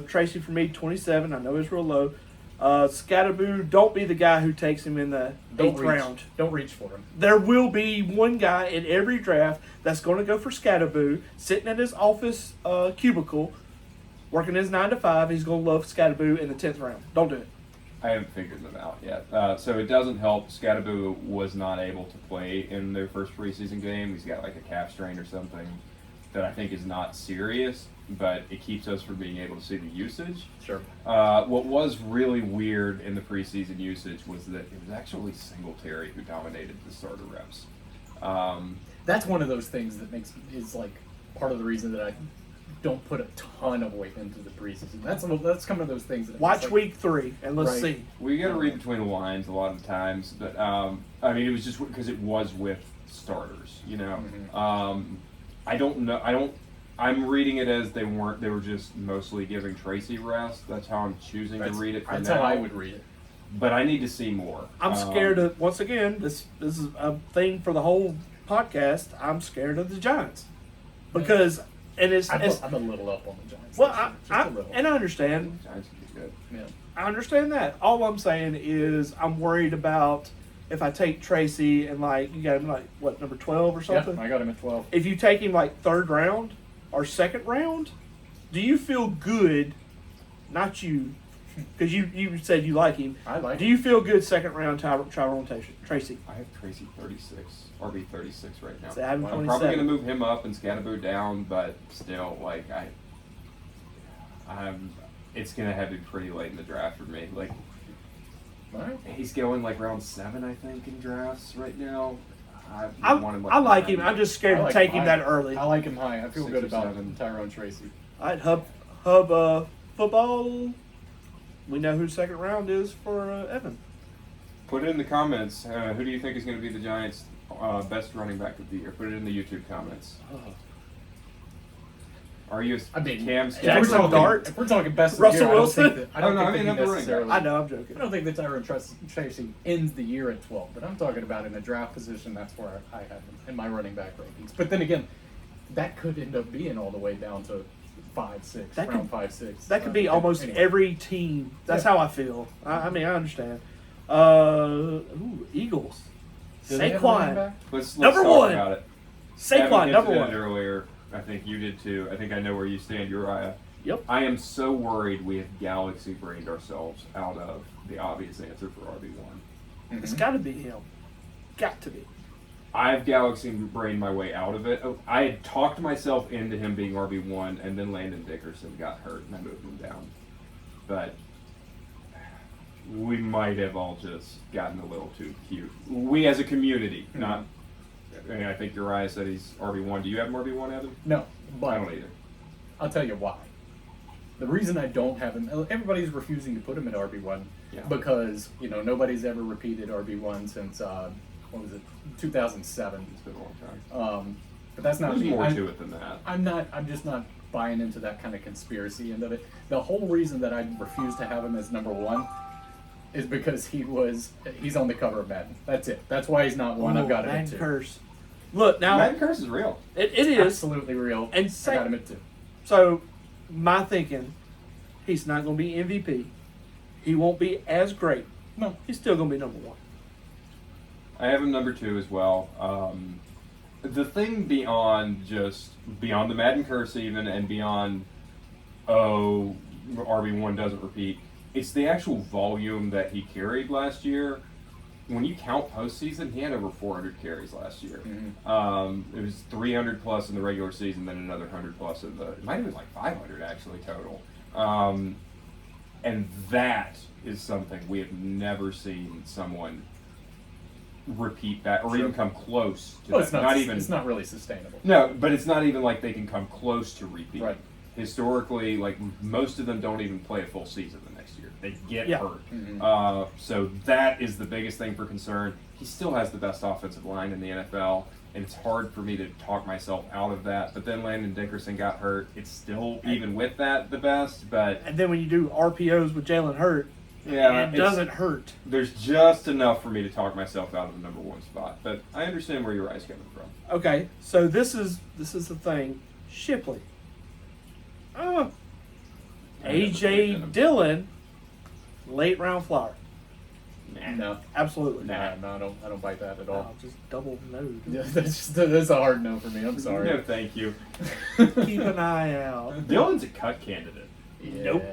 Tracy for me, 27. I know it's real low. Scatterboo, don't be the guy who takes him in the eighth round. Don't reach for him. There will be one guy in every draft that's going to go for Scatterboo, sitting at his office cubicle, working his 9 to 5. He's going to love Scatterboo in the 10th round. Don't do it. I haven't figured them out yet. So it doesn't help. Scatterboo was not able to play in their first preseason game. He's got like a calf strain or something that I think is not serious, but it keeps us from being able to see the usage. Sure. What was really weird in the preseason usage was that it was actually Singletary who dominated the starter reps. That's one of those things that is like part of the reason that I don't put a ton of weight into the preseason. That's kind of those things that Watch like, week 3 and let's Right. see. We got to read between the lines a lot of the times, but I mean, it was just because it was with starters, you know. I don't know. I'm reading it as they were just mostly giving Tracy rest. That's how I'm choosing to read it for That's now. how I would read it. But I need to see more. I'm scared of, once again, this is a thing for the whole podcast. I'm scared of the Giants. Because, and I'm a little up on the Giants. well, this year, just a little. and I understand. Giants would be good. Yeah. I understand that. All I'm saying is I'm worried about if I take Tracy and like, you got him like, what, number 12 or something? Yeah, I got him at 12. If you take him like 3rd round or 2nd round, do you feel good, not you, because you said you like him. I like Do him. you feel good 2nd round Tyrone Tracy? I have Tracy 36, RB 36 right now. So I have him I'm probably 27. going to move him up and Scatterboo down, but still, like it's going to have to be pretty late in the draft for me. Like, All right. he's going like round 7, I think, in drafts right now. I want him I like him. 9. I'm just scared I to like take him him high. that early. I like him high. I feel 6 good or about 7. Tyrone Tracy. All right, Hub football. We know who 2nd round is for Evan. Put it in the comments. Who do you think is going to be the Giants' best running back of the year? Put it in the YouTube comments. Are you I mean, Cam if we're Jackson Scatterboo? talking, Dart? if we're talking best of Russell the year, Wilson? I don't think that, I don't Oh, no, think I mean, that I'm he the running back. necessarily. I know, I'm joking. I don't think that Tyrone Tracy ends the year at 12, but I'm talking about in a draft position. That's where I have him in my running back rankings. But then again, that could end up being all the way down to 5, 6, That round could- 5, 6. That could be almost anyway. every team. That's Yeah. how I feel. I mean, I understand. Eagles. Do they have a running Saquon. back? Let's Number talk one. about it. Saquon, Evan number hinted at it one. earlier. I think you did too. I think I know where you stand, Uriah. Yep. I am so worried we have galaxy brained ourselves out of the obvious answer for RB1. It's got to be him. Got to be. I've galaxy brained my way out of it. I had talked myself into him being RB1, and then Landon Dickerson got hurt, and I moved him down. But we might have all just gotten a little too cute. We as a community, not. I mean, I think Uriah said he's RB1. Do you have him RB1, Evan? No, I but don't either. I'll tell you why. The reason I don't have him, everybody's refusing to put him at RB1 Yeah. because nobody's ever repeated RB1 since what was it, 2007. It's been a long time. But that's not There's me. more to it than that. I'm just not buying into that kind of conspiracy end of it. The whole reason that I refuse to have him as number one is because he's on the cover of Madden. That's it. That's why he's not one. I've got him at Madden two. curse. Look now, Madden curse is real. it is. Absolutely real. And I got him at two. So, my thinking, he's not going to be MVP. He won't be as great. No. He's still going to be number one. I have him number 2 as well. The thing beyond the Madden curse even and beyond, RB1 doesn't repeat, it's the actual volume that he carried last year. When you count postseason, he had over 400 carries last year. Mm-hmm. It was 300 plus in the regular season, then another 100 plus in it might have been like 500 actually total. And that is something we have never seen someone repeat that or even come close to Well, that. it's not really sustainable. No, but it's not even like they can come close to repeat. Right. Historically, like most of them don't even play a full season the next year. They get hurt. Mhm. So that is the biggest thing for concern. He still has the best offensive line in the NFL, and it's hard for me to talk myself out of that. But then Landon Dickerson got hurt. It's still, even with that, the best. But And then when you do RPOs with Jalen Hurt, yeah, it doesn't hurt. There's just enough for me to talk myself out of the number 1 spot. But I understand where your eyes coming from. Okay, so this is the thing. Shipley. AJ Dillon, late round flower. No. Absolutely. Nah, no, I don't bite that at all. Just double no. Yeah, that's a hard no for me. I'm sorry. No, thank you. Keep an eye out. Dylan's a cut candidate. Yeah. Nope.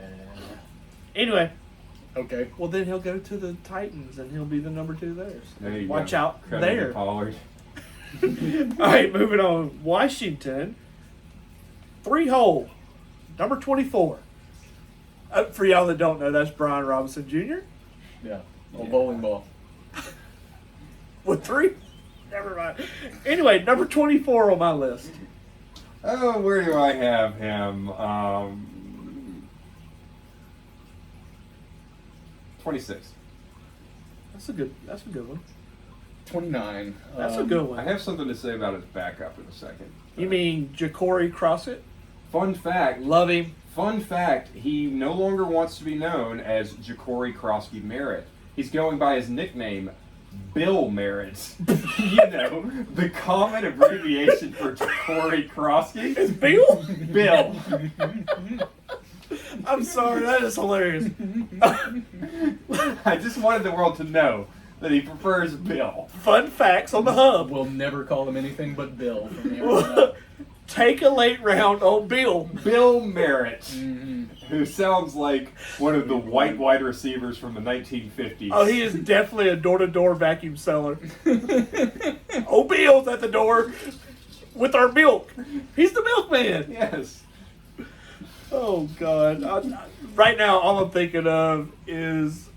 Anyway, Okay. well then he'll go to the Titans and he'll be the number 2 there. There you Watch go. out Cutting there. the Pollard. All right, moving on. Washington, 3-hole, number 24. For y'all that don't know, that's Brian Robinson Jr. Yeah. Yeah. Bowling ball. with 3. Never mind. Anyway, number 24 on my list. Oh, where do I have him? 26. That's a good one. 29. That's a good one. I have something to say about his backup in a second. You mean Ja'Cory Crossett? Fun fact. Love him. Fun fact. He no longer wants to be known as Ja'Cory Krosky Merritt. He's going by his nickname, Bill Merritt. The common abbreviation for Ja'Cory Krosky It's Bill? Bill. I'm sorry, that is hilarious. I just wanted the world to know that he prefers Bill. Fun facts on the hub. We'll never call him anything but Bill from here on out. Take a late round on Bill. Bill Merritt, Mhm. who sounds like one of the white wide receivers from the 1950s. Oh, he is definitely a door-to-door vacuum seller. Oh, Bill's at the door with our milk. He's the milkman. Yes. Oh, God. Right now, all I'm thinking of is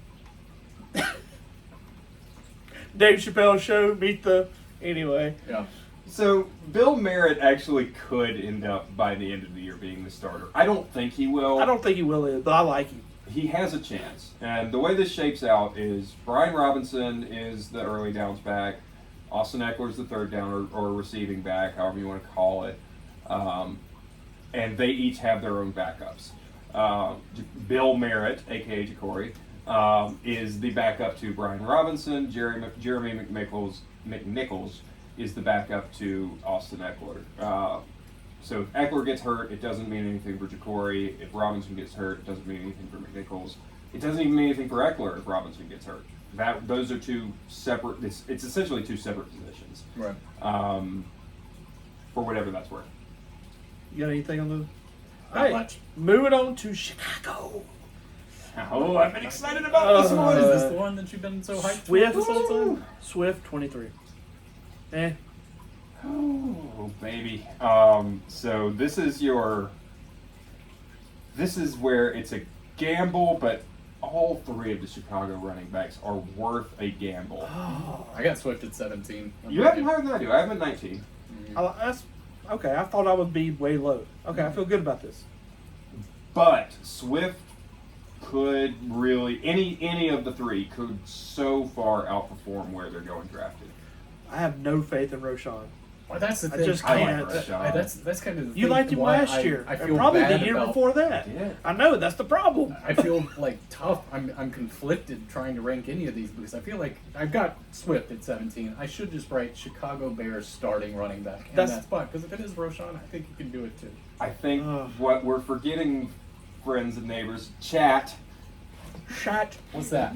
Dave Chappelle's show, Meet the... Anyway. Yeah. So, Bill Merritt actually could end up, by the end of the year, being the starter. I don't think he will. I don't think he will, but I like him. He has a chance. And the way this shapes out is Brian Robinson is the early downs back. Austin Eckler's the third down or receiving back, however you want to call it. And they each have their own backups. Bill Merritt, a.k.a. Ja'Cory, is the backup to Brian Robinson. Jeremy McNichols is the backup to Austin Eckler. So if Eckler gets hurt, it doesn't mean anything for Ja'Cory. If Robinson gets hurt, it doesn't mean anything for McNichols. It doesn't even mean anything for Eckler if Robinson gets hurt. those are two separate. It's essentially two separate positions. Right. For whatever that's worth. You got anything on the? Not much. Moving on to Chicago. Oh, I've been excited about this one. Is this the one that you've been so hyped for Swift. this whole time? Swift 23. Eh. Oh, baby. So this is where it's a gamble, but all three of the Chicago running backs are worth a gamble. I got Swift at 17. You have him higher than I do. I have him at 19. That's okay. I thought I would be way low. Okay, I feel good about this. But Swift could really any of the three could so far outperform where they're going drafted. I have no faith in Roshan. Well, that's the I thing. just I can't. like Rashad. That's kind of the You thing liked him why last year, I and feel probably bad the year about- before that. Yeah. I know that's the problem. I feel like tough. I'm conflicted trying to rank any of these because I feel like I've got Swift at 17. I should just write Chicago Bears starting running back in That's- that spot because if it is Roshan, I think he can do it too. I think Ugh. what we're forgetting, friends and neighbors, chat, Shot. What's that?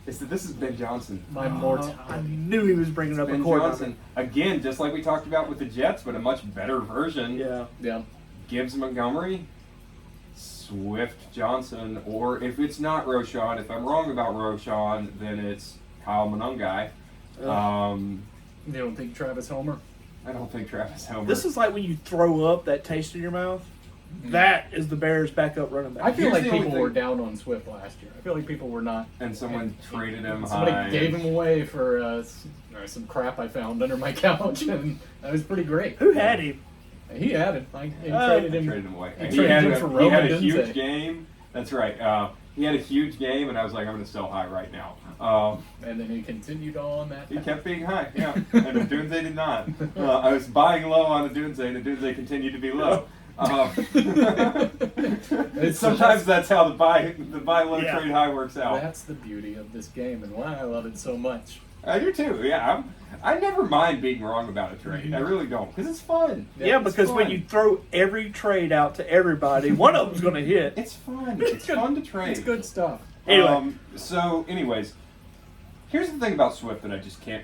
is that this is Ben Johnson. My I mortality. knew he was bringing up a Ben quarterback. Johnson. Again, just like we talked about with the Jets, but a much better version. Yeah. Yeah. Gibbs Montgomery, Swift Johnson, or if it's not Roshan, if I'm wrong about Roshan, then it's Kyle Monungai. You don't think Travis Homer? I don't think Travis Homer. This is like when you throw up that taste in your mouth. That is the Bears' backup running back. I feel Here's like the only people thing- were down on Swift last year. I feel like people were not. and someone traded him Somebody high. gave him away for some crap I found under my couch, and that was pretty great. Who had him? He had it. Like, he Oh. traded him. Traded him away. He And traded him for he had Roman a huge Dunze. game. That's right. He had a huge game, and I was like, I'm going to sell high right now. And then he continued on that. He kept being high, yeah. And Adunze did not. I was buying low on Adunze, and Adunze continued to be low. Sometimes that's how the buy low Yeah. trade high works out. That's the beauty of this game and why I love it so much. I do too. Yeah, I never mind being wrong about a trade. I really don't, because it's fun. Yeah, It's because when fun. you throw every trade out to everybody, one of them's going to hit. it's fun. It's fun to trade. It's good stuff. Anyway. Anyways, here's the thing about Swift that I just can't.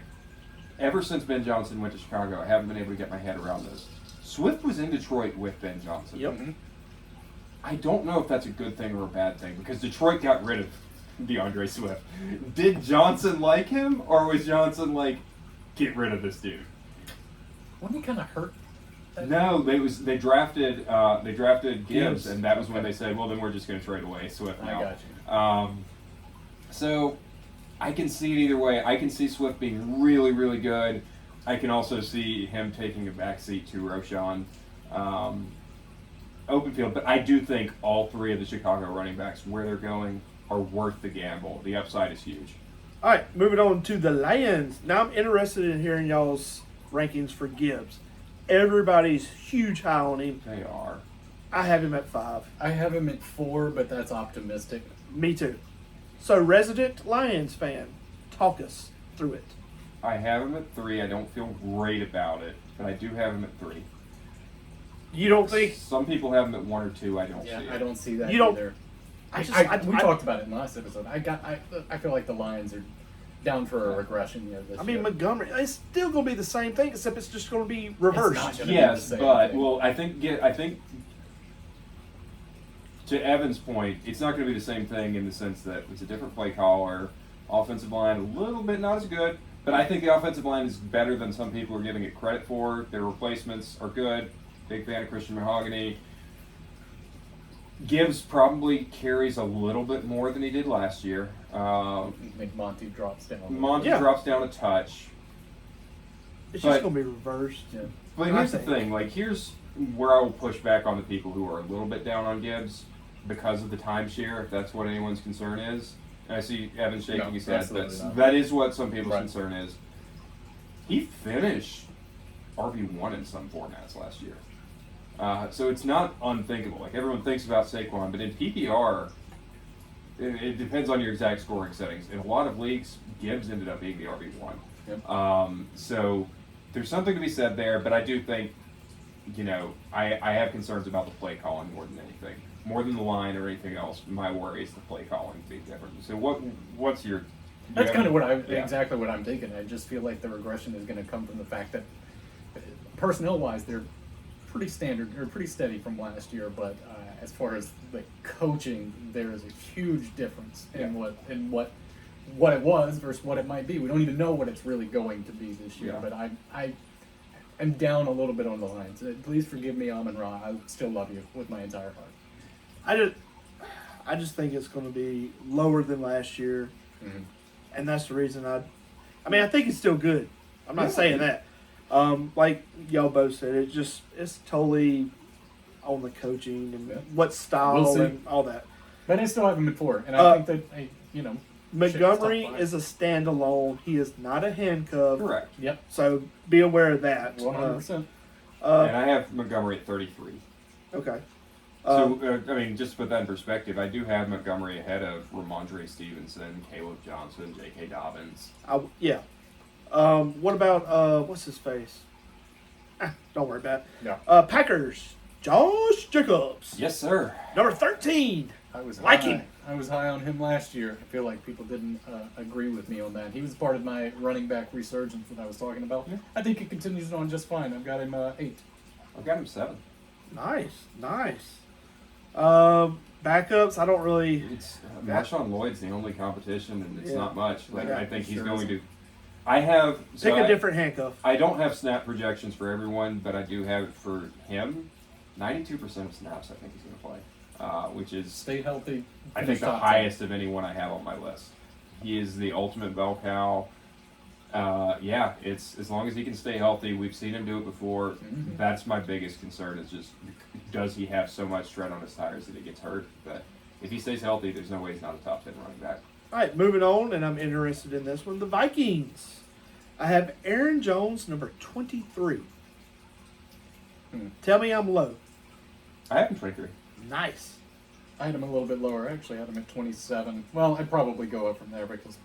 Ever since Ben Johnson went to Chicago, I haven't been able to get my head around this. Swift was in Detroit with Ben Johnson. Yep. I don't know if that's a good thing or a bad thing because Detroit got rid of DeAndre Swift. Did Johnson like him, or was Johnson like, get rid of this dude? Wasn't he kind of hurt? No, they drafted Gibbs, Gibbs. and that was when they said, well, then we're just going to trade away Swift now. I got you. So I can see it either way. I can see Swift being really, really good. I can also see him taking a backseat to Roshan, open field. But I do think all three of the Chicago running backs, where they're going, are worth the gamble. The upside is huge. All right, moving on to the Lions. Now I'm interested in hearing y'all's rankings for Gibbs. Everybody's huge high on him. They are. I have him at 5. I have him at 4, but that's optimistic. Me too. So, resident Lions fan, talk us through it. I have him at 3. I don't feel great about it, but I do have him at 3. You don't think? Some people have him at 1 or 2. I don't Yeah, see it. I don't see that You don't- either. We I talked about it in the last episode. I feel like the Lions are down for a regression year this I mean, year. Montgomery. It's still going to be the same thing, except it's just going to be It's reversed. not gonna be Yes, the same but thing. well, I think to Evan's point, it's not going to be the same thing in the sense that it's a different play caller, offensive line a little bit not as good, but I think the offensive line is better than some people are giving it credit for. Their replacements are good. Big fan of Christian Mahogany. Gibbs probably carries a little bit more than he did last year. I think Monty drops down. Monty Yeah. drops down a touch. It's But- just going to be reversed. Yeah. But I here's the think. thing, like here's where I will push back on the people who are a little bit down on Gibbs because of the timeshare, if that's what anyone's concern is. And I see Evan shaking No, his head. absolutely not. That is what some people's Right. concern is. He finished RB1 in some formats last year. So it's not unthinkable. Like everyone thinks about Saquon, but in PPR, it depends on your exact scoring settings. In a lot of leagues, Gibbs ended up being the RB1. Yep. So there's something to be said there, but I do think, I have concerns about the play calling more than anything. More than the line or anything else, my worry is the play calling being different. So what's your That's Yeah. kind of what Yeah. exactly what I'm thinking. I just feel like the regression is going to come from the fact that personnel-wise, they're pretty standard or pretty steady from last year. But as far as the coaching, there is a huge difference in what it was versus what it might be. We don't even know what it's really going to be this year. Yeah. But I am down a little bit on the lines. Please forgive me, Amon Ra. I still love you with my entire heart. I just think it's going to be lower than last year, Mhm. and that's the reason I think it's still good. I'm not Yeah. saying that. Like y'all both said, it's totally on the coaching and Yeah. what style We'll see. and all that. But I still have him at 4, and I think that Montgomery top five. is a standalone. He is not a handcuff. Correct. Yep, So be aware of that. 100%. And I have Montgomery at 33. Okay. I mean, just to put that in perspective, I do have Montgomery ahead of Ramondre Stevenson, Caleb Johnson, J.K. Dobbins. Yeah. What about what's his face? Don't worry about it. Yeah. Packers. Josh Jacobs. Yes, sir. Number 13. I was Like high. him. I was high on him last year. I feel like people didn't agree with me on that. He was part of my running back resurgence that I was talking about. Yeah. I think he continues on just fine. I've got him 8. I've got him 7. Nice. Backups. I don't really. It's Marshawn Lloyd's the only competition, and it's Yeah. not much. Like Yeah, I think he's sure going isn't. to. I have Pick a different handcuff. I don't have snap projections for everyone, but I do have it for him. 92% of snaps, I think he's going to play, which is Stay healthy. I finish think the top 10. highest of anyone I have on my list. He is the ultimate bell cow. Yeah, it's as long as he can stay healthy. We've seen him do it before. Mhm. That's my biggest concern is just does he have so much tread on his tires that he gets hurt? But if he stays healthy, there's no way he's not a top 10 running back. All right, moving on, and I'm interested in this one. The Vikings. I have Aaron Jones, number 23. Tell me I'm low. I have him 23. Nice. I had him a little bit lower. I actually had him at 27. Well, I'd probably go up from there because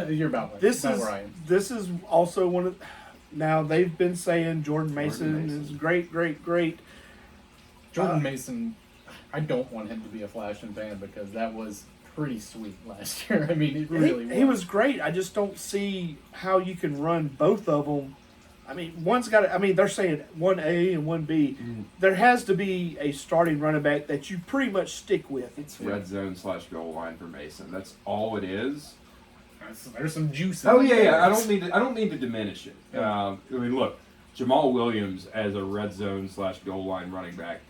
you're about right. This about is where I am. this is also one of. Now they've been saying Jordan Mason is great. Jordan Mason, I don't want him to be a flash and pan because that was pretty sweet last year. I mean, it really He was great. I just don't see how you can run both of them. I mean, one's got. I mean, they're saying 1A and 1B. There has to be a starting running back that you pretty much stick with. It's red zone / goal line for Mason. That's all it is. There's some juice in Oh it. yeah. I don't need to diminish it. I mean, look, Jamal Williams as a red zone / goal line running back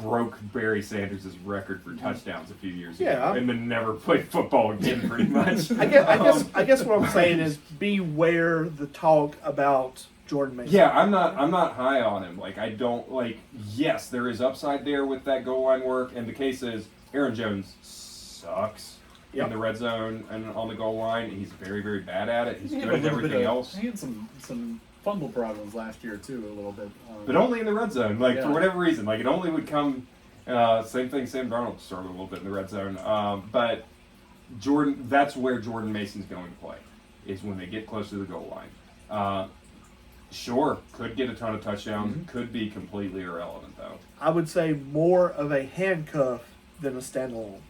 broke Barry Sanders' record for touchdowns a few years ago, Yeah. and then never played football again, pretty much. I guess what I'm saying is beware the talk about Jordan Mason. Yeah, I'm not high on him. Like I don't like. Yes, there is upside there with that goal line work, and the case is Aaron Jones sucks Yep. in the red zone and on the goal line. He's very very bad at it. He's He had good a at little bit everything of- else, He had some fumble problems last year too, a little bit. but only in the red zone. Like Yeah. for whatever reason, like it only would come. Same thing. Sam Darnold struggled a little bit in the red zone, but Jordan. That's where Jordan Mason's going to play. Is when they get close to the goal line. Sure, could get a ton of touchdowns. Could be completely irrelevant though. I would say more of a handcuff than a standalone.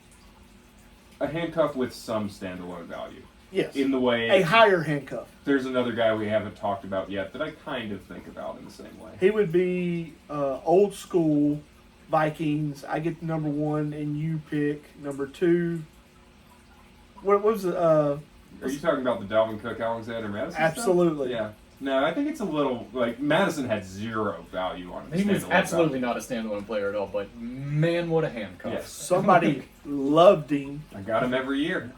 A handcuff with some standalone value. Yes. In the way A higher handcuff. there's another guy we haven't talked about yet that I kind of think about in the same way. He would be old school Vikings. I get number 1, and you pick number 2. What was it? Are you talking about the Dalvin Cook, Alexander Madison stuff? Absolutely. Yeah. No, I think it's a little like Madison had zero value on him. He was absolutely not a standalone player at all, but man, what a handcuff. Yes. Somebody loved him. I got him every year.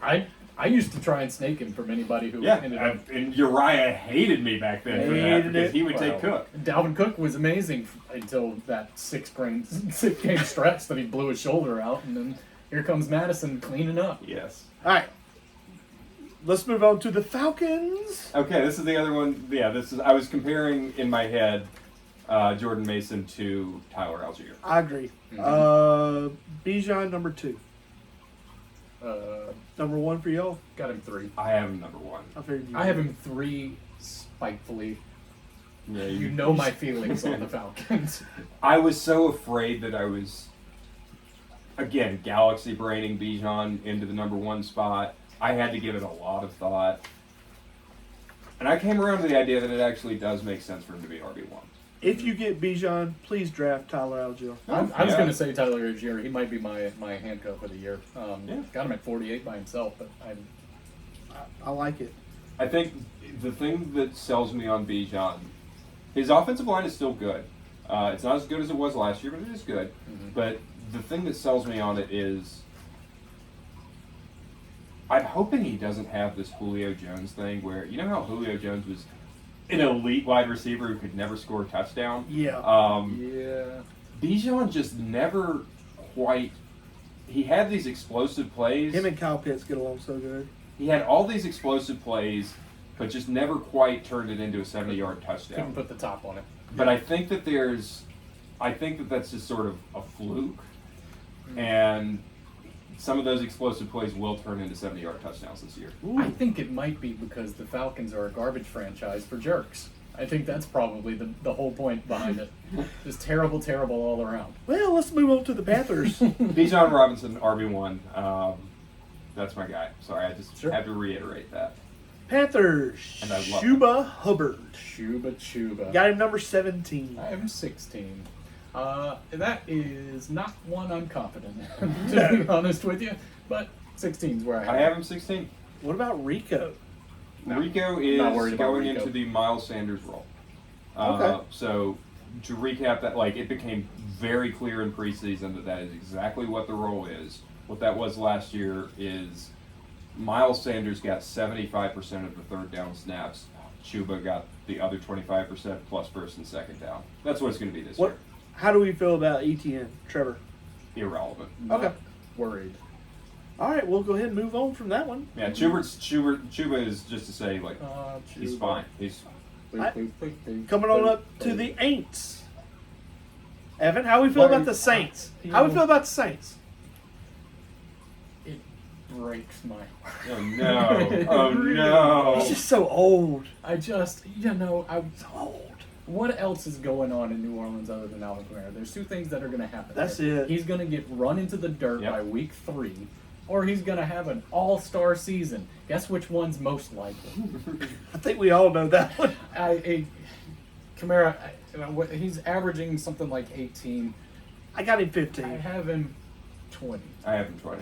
I used to try and snake him from anybody who Yeah, ended up. and Uriah hated me back then for that Hated because it. he would take Well, Cook. Dalvin Cook was amazing until that 6-game stretch that he blew his shoulder out, and then here comes Madison cleaning up. Yes. All right. Let's move on to the Falcons. Okay, this is the other one. Yeah, this is. I was comparing in my head Jordan Mason to Tyler Algier. I agree. Bijan, number 2. Number 1 for y'all. Got him 3. I have him number 1. I figured you I have him 3 spitefully. Yeah, You know my feelings on the Falcons. I was so afraid that I was, again, galaxy braining Bijan into the number 1 spot. I had to give it a lot of thought. And I came around to the idea that it actually does make sense for him to be RB1. If you get Bijan, please draft Tyler Algier. I was Yeah. going to say Tyler Algier. He might be my handcuff of the year. Yeah. Got him at 48 by himself, but I like it. I think the thing that sells me on Bijan, his offensive line is still good. It's not as good as it was last year, but it is good. Mhm. But the thing that sells me on it is I'm hoping he doesn't have this Julio Jones thing where, you know how Julio Jones was an elite wide receiver who could never score a touchdown? Yeah. yeah. Bijan just never quite. He had these explosive plays. Him and Kyle Pitts get along so good. He had all these explosive plays, but just never quite turned it into a 70-yard Couldn't touchdown. put the top on it. But I think that that's just sort of a fluke, and some of those explosive plays will turn into 70-yard touchdowns this year. I think it might be because the Falcons are a garbage franchise for jerks. I think that's probably the whole point behind it. Just terrible, terrible all around. Well, let's move on to the Panthers. Bijan Robinson, RB1. That's my guy. Sorry, I just Sure. have to reiterate that. Panthers. And I love Shuba Hubbard. Chuba. Got him number 17. I am 16. That is not one I'm confident in, to be honest with you. But 16 is where I have him 16. What about Rico? No, Rico not is worried about going Rico. into the Miles Sanders role. Okay. So to recap that, it became very clear in preseason that is exactly what the role is. What that was last year is Miles Sanders got 75% of the third down snaps. Chuba got the other 25% plus first and second down. That's what it's going to be this What? year. How do we feel about ETN, Trevor? Irrelevant. Not Okay. worried. All right, we'll go ahead and move on from that one. Yeah, Chuba is just to say, he's Chuba. fine. He's Coming on up to the Aints. Evan, how we feel about the Saints? How we feel about the Saints? It breaks my heart. Oh no! Oh no! He's just so old. I just, So old. what else is going on in New Orleans other than Alvin Kamara? There's two things that are going to happen. That's there. it. He's going to get run into the dirt Yep. by week 3, or he's going to have an all-star season. Guess which one's most likely? I think we all know that one. Kamara, he's averaging something like 18. I got him I 15. have him 20. I have him 20.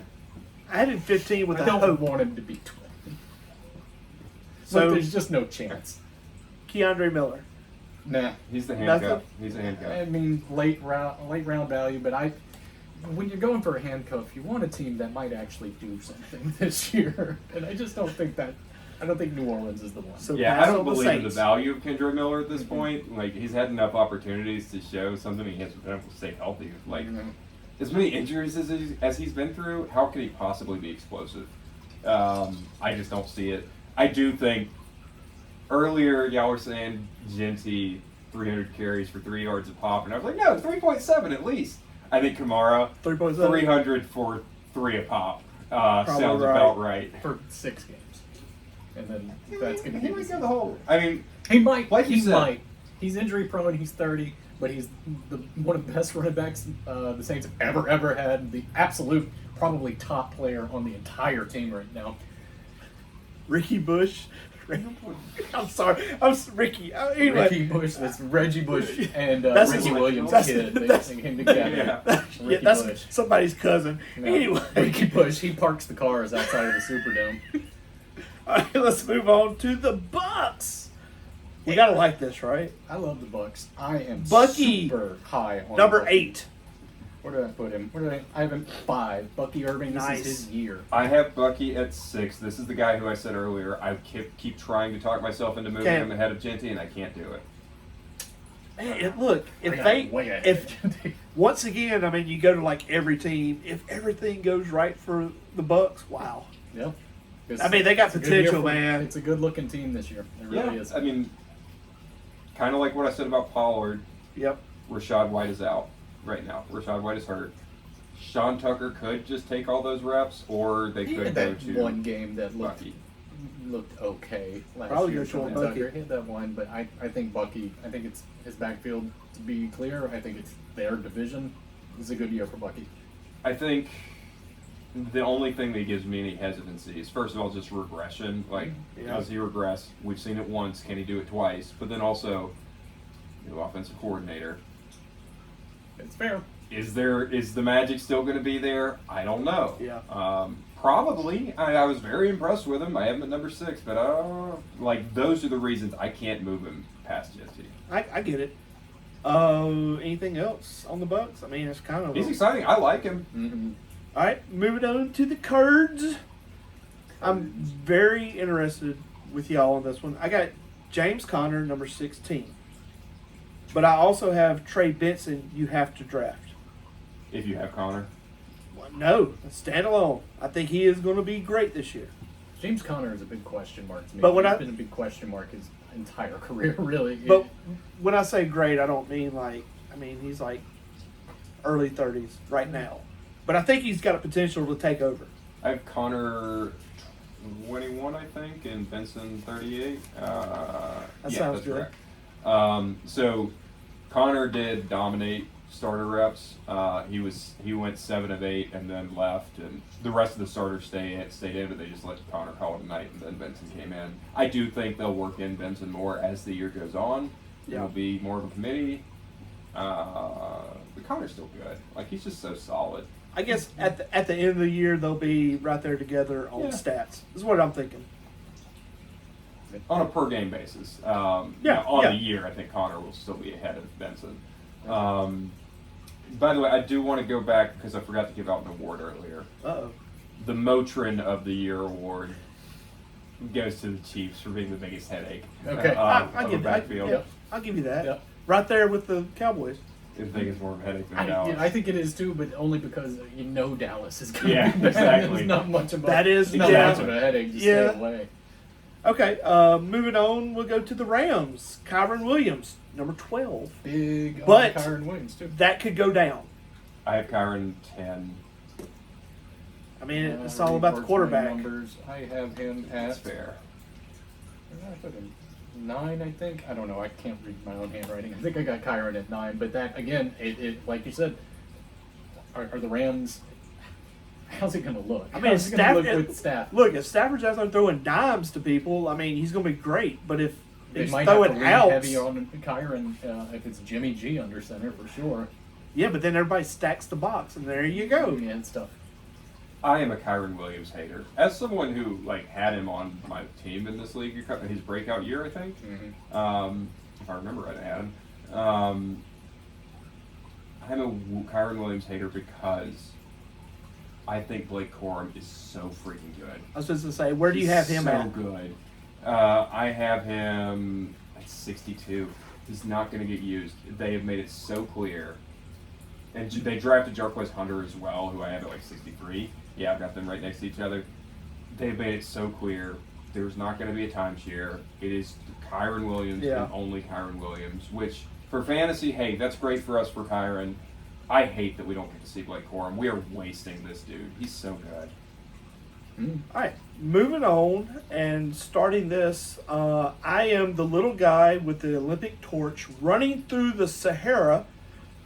I had him 15 with I a don't hope. want him to be 20. So- But there's just no chance. Keandre Miller. Nah. He's the Nothing? handcuff. He's a handcuff. I mean, late round value, but when you're going for a handcuff, you want a team that might actually do something this year, and I just don't think that. I don't think New Orleans is the one. So Yeah, pass I don't on the believe in the Saints. value of Kendrick Miller at this Mm-hmm. point. He's had enough opportunities to show something. He hasn't been able to stay healthy. As many injuries as he's been through, how could he possibly be explosive? I just don't see it. I do think earlier y'all were saying Genty 300 carries for 3 yards a pop, and I was like, no, 3.7 at least. I think Kamara 3.7. 300 for 3 a pop sounds right. about right. For 6 games, and then that's going to He give might us go the whole. I mean, He might. Like you he said. might. He's injury prone. He's 30, but he's one of the best running backs the Saints have ever had. The absolute, probably top player on the entire team right now. Ricky Bush. I'm sorry. Ricky. Anyway. Ricky Bush, that's Reggie Bush and That's Ricky his- Williams' that's- kid. They that's- came together. Yeah. Yeah, Ricky that's Bush. somebody's cousin. No, Anyway. Ricky Bush, he parks the cars outside of the Superdome. All right, let's move on to the Bucks. We gotta like this, right? I love the Bucks. I am Bucky, super high on Number Bucky. 8. Where did I put him? I have him 5. Bucky Irving. This Nice. is his year. I have Bucky at 6. This is the guy who I said earlier. I keep trying to talk myself into moving Okay. him ahead of Genty, and I can't do it. Man, look, I if got they, him way ahead. if once again, I mean, you go to like every team. If everything goes right for the Bucks, wow. Yep. I mean, they got It's a good year potential, for- man. It's a good-looking team this year. It really is. I mean, kind of like what I said about Pollard. Yep. Rashad White is out right now. Rashad White is hurt. Sean Tucker could just take all those reps, or they He could had go that to one game that Bucky. looked okay last Probably year. go to from Bucky. Tucker. He had that one, but I think Bucky. I think it's his backfield to be clear. I think it's their division. It's a good year for Bucky. I think The only thing that gives me any hesitancy is, first of all, just regression. Like, does he regress? We've seen it once. Can he do it twice? But then also, new offensive coordinator. It's fair. Is the magic still going to be there? I don't know. Yeah. Probably. I was very impressed with him. I have him at number 6, but like those are the reasons I can't move him past Jesse. I get it. Anything else on the Bucks? I mean, it's kind of. He's exciting. I like him. Mm-hmm. All right, moving on to the Cards. I'm very interested with y'all on this one. I got James Conner, number 16. But I also have Trey Benson, you have to draft. If you have Connor. Well, no, standalone. I think he is going to be great this year. James Conner is a big question mark to me. But when He's I- been a big question mark his entire career, really. But when I say great, I don't mean he's like early 30s right now. But I think he's got a potential to take over. I have Connor 21, I think, and Benson 38. That Yeah, sounds that's good. correct. So Connor did dominate starter reps. He went 7 of 8 and then left, and the rest of the starters stayed in, but they just let Connor call it a night, and then Benson came in. I do think they'll work in Benson more as the year goes on. Yeah. It'll be more of a committee. But Connor's still good. Like, he's just so solid. I guess at the end of the year, they'll be right there together on Yeah. stats. Is what I'm thinking. On a per game basis. On the year, I think Connor will still be ahead of Benson. By the way, I do want to go back because I forgot to give out an award earlier. Uh-oh. The Motrin of the Year award goes to the Chiefs for being the biggest headache. Okay. I'll of give the backfield. yeah, I'll give you that. Yep. Right there with the Cowboys. I think it's more of a headache than Dallas. I think it is too, but only because Dallas is going Yeah, to be bad. exactly. It's not much of a, That is- it's not yeah. much of a headache to Yeah. stay away. Okay, moving on, we'll go to the Rams. Kyron Williams, number 12. Big But- on Kyron Williams too. That could go down. I have Kyron 10. I mean, it's all about the quarterback. Numbers. I have him That's at fair. 9, I think. I don't know. I can't read my own handwriting. I think I got Kyron at 9. But that again, it like you said, are the Rams? How's it going to look? I mean, how's it going to look with Stafford. Staff? Look, if Stafford's out there throwing dimes to people, I mean, he's going to be great. But if They he's might have to throwing lean outs, heavy on Kyron if it's Jimmy G under center for sure. yeah, but then everybody stacks the box, and there you go. Yeah, and stuff. I am a Kyron Williams hater. As someone who had him on my team in this league, his breakout year, I think. Mm-hmm. If I remember right, I had him. I'm a Kyron Williams hater because I think Blake Corum is so freaking good. I was just going to say, where do you have him so at? good. I have him at 62. He's not going to get used. They have made it so clear. And they drafted Jarquez Hunter as well, who I have at 63. Yeah, I've got them right next to each other. They've made it so clear there's not going to be a timeshare. It is Kyron Williams Yeah. and only Kyron Williams, which for fantasy, hey, that's great for us for Kyron. I hate that we don't get to see Blake Corum. We are wasting this dude. He's so good. All right, moving on and starting this, I am the little guy with the Olympic torch running through the Sahara.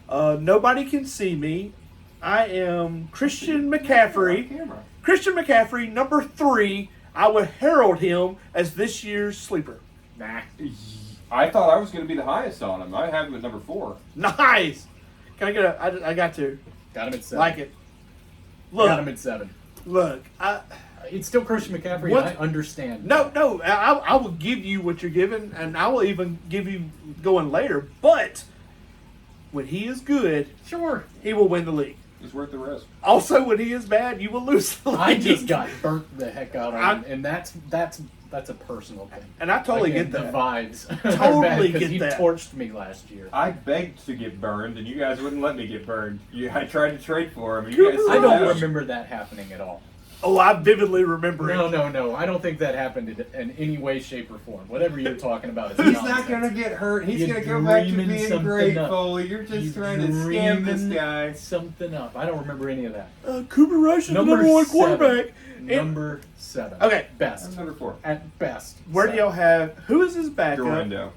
Nobody can see me. I am Christian McCaffrey. Camera. Christian McCaffrey, number 3. I would herald him as this year's sleeper. Nah. I thought I was going to be the highest on him. I have him at number 4. Nice. Can I get a? I got to Got him at 7. like it. Got him Look, at 7. look. It's still Christian McCaffrey. What? I understand. No. I will give you what you're giving, and I will even give you going later. But when he is good, Sure. he will win the league. It's worth the risk. Also, when he is bad, you will lose the league. I just got burnt the heck out on him, I'm- and that's a personal thing. And I totally Again, get that. The vibes. Totally because get he that. torched me last year. I begged to get burned, and you guys wouldn't let me get burned. I tried to trade for him, and you guys Cooper I said don't no. remember that happening at all. Oh, I vividly remember it. No. I don't think that happened in any way, shape, or form. Whatever you're talking about is He's nonsense. not going to get hurt. He's You're going to go back to dreaming being something great, up. Foley. You're just You're trying to scam this dreaming guy. something up. I don't remember any of that. Cooper Rush is the number 1 7. quarterback. Number 7. Okay. Best. I'm number 4. At best. Where do 7. y'all have? Who is his backup? Durando.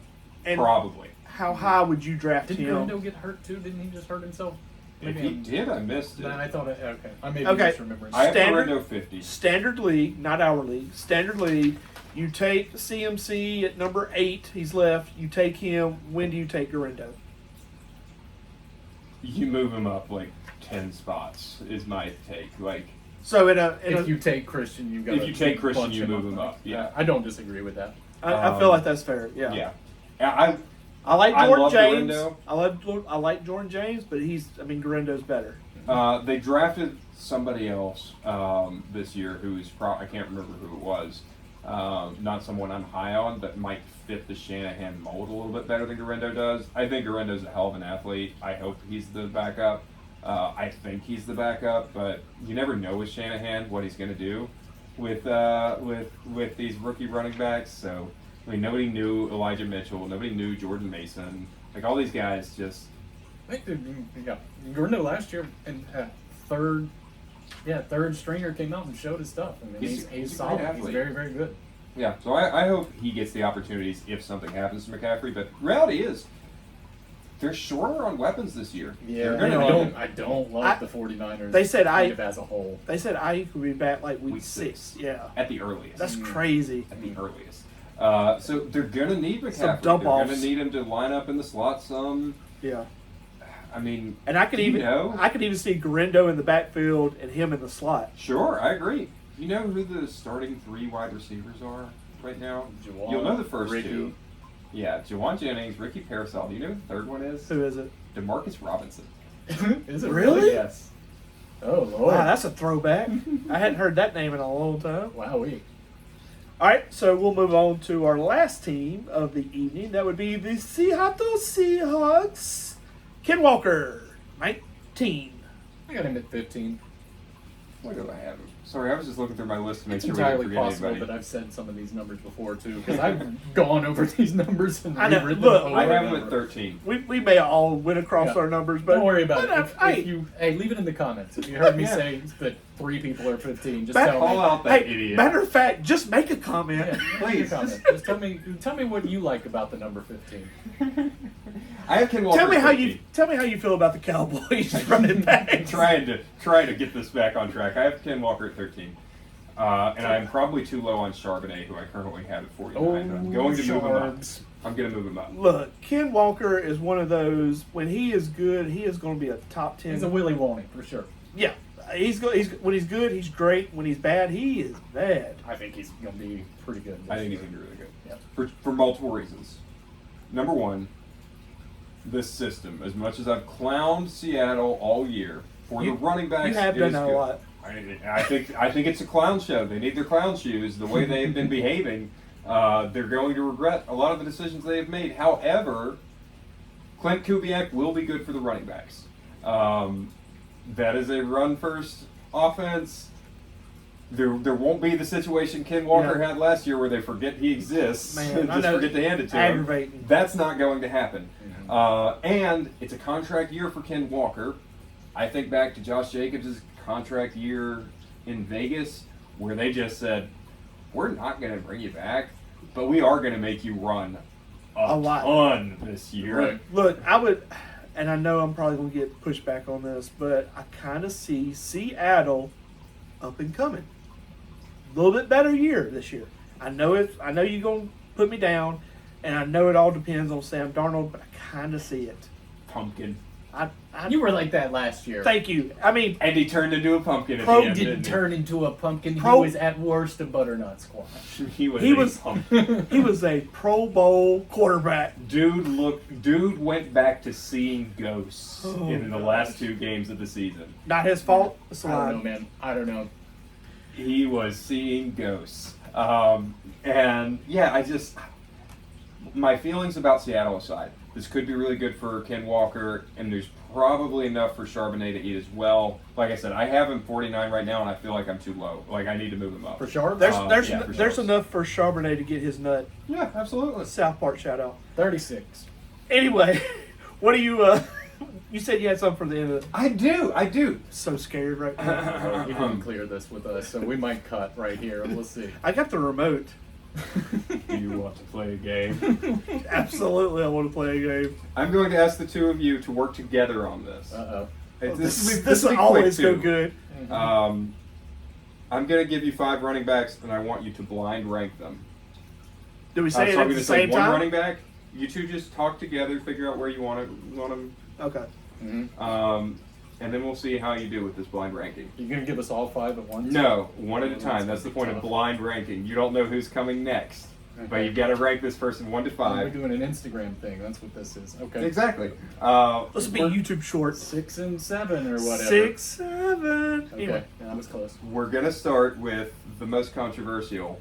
And Probably. how high would you draft Did him? Grando get hurt too? Didn't he just hurt himself? If Maybe he I'm- did, I missed it. Nah, I thought okay. I may be Okay. misremembering. I have Standard- Correndo 50. Standard league, not our league. Standard league. You take CMC at number 8. He's left. You take him. When do you take Garendo? You move him up like 10 spots is my take. Like, So If you take Christian, you got. If you take Christian, you move him up, yeah. I don't disagree with that. I feel like that's fair. Yeah. yeah. I like I Jordan love James. Garendo. I like Jordan James, but Garendo's better. They drafted somebody else this year who's I can't remember who it was. Not someone I'm high on, but might fit the Shanahan mold a little bit better than Garendo does. I think Garendo's a hell of an athlete. I hope he's the backup. I think he's the backup, but you never know with Shanahan what he's going to do with these rookie running backs. So I mean, nobody knew Elijah Mitchell. Nobody knew Jordan Mason. Like all these guys just. I think Garendo last year and third stringer came out and showed his stuff. I mean, He's he's a solid. great He's athlete. very, very good. Yeah, so I hope he gets the opportunities if something happens to McCaffrey. But reality is, they're shorter on weapons this year. They're gonna need I don't love the 49ers. They said kind of as a whole. They said Ayuk would be back like week Week 6. six. Yeah. at the earliest. That's crazy. At the earliest. So they're gonna need McCaffrey. Some dump They're offs. gonna need him to line up in the slot some. Yeah. I mean, And I could do you even know? I could even see Garendo in the backfield and him in the slot. Sure, I agree. You know who the starting 3 wide receivers are right now? Juwan, You'll know the first Ricky. 2. Yeah, Jawan Jennings, Ricky Parasol. Do you know who the third one is? Who is it? DeMarcus Robinson. Is it Really? Yes. Oh Lord! Wow, that's a throwback. I hadn't heard that name in a long time. Wowee. All right, so we'll move on to our last team of the evening. That would be the Seattle Seahawks. Ken Walker, 19. I got him at 15. What do I have? Sorry, I was just looking through my list to make It's sure we didn't entirely forget possible anybody. that I've said some of these numbers before too, because I've gone over these numbers and I know. rewritten Look, them I over have and him at over. 13. We may all went across Yeah. our numbers, but Don't worry about but, it. If you leave it in the comments. If you heard me Yeah. say that 3 people are 15, just Back- tell Call me. out that hey, idiot. matter of fact, just make a comment. Yeah, Please. comment. Just tell me what you like about the number 15. I have Ken Walker. Tell me at how 13. you feel about the Cowboys running back. trying to get this back on track. I have Ken Walker at 13. And I'm probably too low on Charbonnet, who I currently have at 49. but I'm going to move him up. Sharbs. I'm going to move him up. Look, Ken Walker is one of those. When he is good, he is going to be a top 10. He's a Willy Wonky for sure. Yeah, he's when he's good, he's great. When he's bad, he is bad. I think he's going to be pretty good. I think this he's going year. to be really good. Yeah. For multiple reasons. Number one, this system. As much as I've clowned Seattle all year for the running backs, You have it done is that a good. lot. I think it's a clown show. They need their clown shoes. The way they've been behaving, they're going to regret a lot of the decisions they have made. However, Clint Kubiak will be good for the running backs. That is a run-first offense. There won't be the situation Ken Walker Yeah. had last year where they forget he exists Man, and I just know. forget to hand it to Aggravating. him. That's not going to happen. And it's a contract year for Ken Walker. I think back to Josh Jacobs' contract year in Vegas where they just said, we're not going to bring you back, but we are going to make you run a lot. ton this year. Right. Look, I would, and I know I'm probably going to get pushback on this, but I kind of see Seattle up and coming. A little bit better year this year. I know you're going to put me down, and I know it all depends on Sam Darnold, but I kind of see it. Pumpkin. You were like that last year. Thank you. I mean, And he turned into a pumpkin at Pro the end. Didn't turn into a pumpkin. Pro- He was at worst a butternut squash. He was. he a was pumpkin. he was a Pro Bowl quarterback. Dude went back to seeing ghosts Oh, in the last 2 games of the season. Not his fault. It's I don't know, line. man. I don't know. He was seeing ghosts. And yeah, my feelings about Seattle aside, this could be really good for Ken Walker, and there's probably enough for Charbonnet to eat as well. Like I said, I have him 49 right now, and I feel like I'm too low. Like I need to move him up. For sure. There's yeah, for there's sure. enough for Charbonnet to get his nut. Yeah, absolutely. South Park shout out. 36. Anyway, what do you you said you had something for the end of it. I do. So scared right now. You didn't clear this with us, so we might cut right here. We'll see. I got the remote. Do you want to play a game? Absolutely, I want to play a game. I'm going to ask the two of you to work together on this. Uh-oh. This will be always quick, go too. good. I'm going to give you 5 running backs, and I want you to blind rank them. Do we So say it I'm at going the to say same one time? running back. You two just talk together, figure out where you want them, Okay. and then we'll see how you do with this blind ranking. You're gonna give us all 5 at once? No, one at a That's time. gonna That's the be point of tough. blind ranking. You don't know who's coming next, but Okay. you've got to rank this person 1 to We're 5. doing an Instagram thing. That's what this is. Okay. Exactly. This will be YouTube shorts. 6 and 7 or whatever. 6, 7. Okay. Anyway, Yeah, that was close. We're gonna start with the most controversial,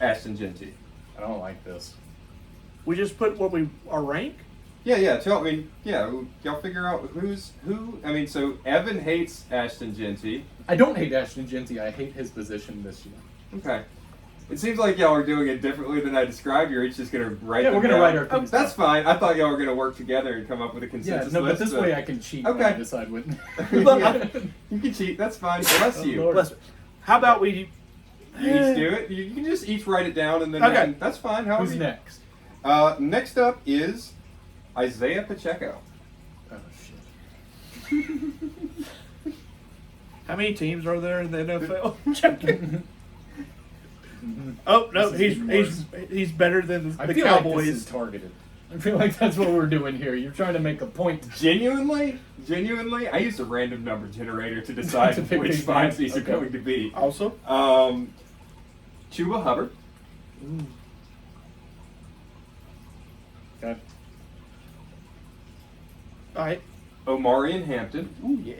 Ashton Genty. I don't like this. we just put what our rank. Yeah. Y'all figure out who's who. I mean, so Evan hates Ashton Genty. I don't hate Ashton Genty. I hate his position this year. Okay. It seems like y'all are doing it differently than I described. You're each just gonna write. Yeah, them we're gonna down. write our Oh, things that's down. fine. I thought y'all were gonna work together and come up with a Yeah, consensus no, but list. this way I can cheat when I Okay. decide what. You can cheat. That's fine. Bless you. Lord. How about we? You each do it. You can just each write it down and then. Okay. That's fine. However Who's you- next? Next up is Isaiah Pacheco. Oh shit. How many teams are there in the NFL? Oh no, This is he's better than I the feel Cowboys. like this is targeted. I feel like that's what we're doing here. You're trying to make a point. Genuinely, I used a random number generator to decide To pick which these 5 names? these are Okay. going to be. Also, Chuba Hubbard, Okay. all right. Omarion Hampton, Ooh yeah.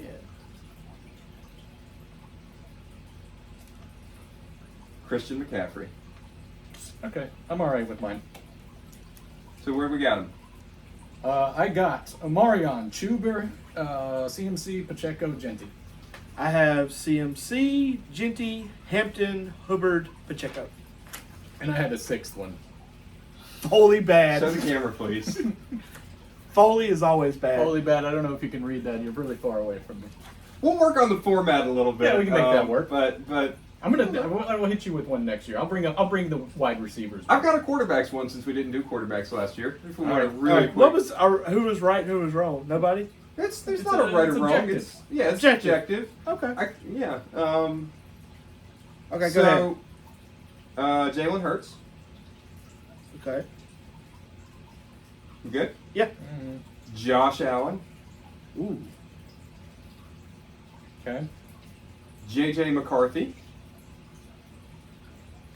Christian McCaffrey. Okay. I'm all right with mine. So where we got him? I got Omarion, Chuber, CMC, Pacheco, Genty. I have CMC, Genty, Hampton, Hubbard, Pacheco. And I had a 6th one. Foley bad. Show the camera, please. Foley is always bad. Holy bad. I don't know if you can read that. You're really far away from me. We'll work on the format a little bit. Yeah, we can make that work. But I will hit you with one next year. I'll bring the wide receivers. I've got a quarterbacks one since we didn't do quarterbacks last year. If we want to All really All right, quick. who was right and who was wrong? Nobody? There's It's not a right or it's wrong. objective. It's Objective. objective. Okay. Yeah. Okay, go ahead. Jalen Hurts. Okay. You good? Yeah. Mhm. Josh Allen. Ooh. Okay. JJ McCarthy.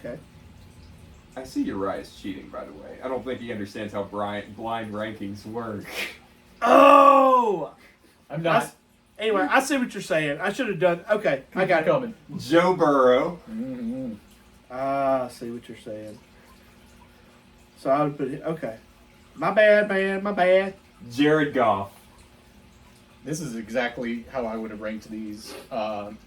Okay. I see Uriah's cheating, by the way. I don't think he understands how blind rankings work. Oh! I'm not. Anyway, I see what you're saying. I should have done. Okay, I got it. coming. Joe Burrow. Mm-hmm. I see what you're saying. So I would put it. Okay. My bad, man. My bad. Jared Goff. This is exactly how I would have ranked these,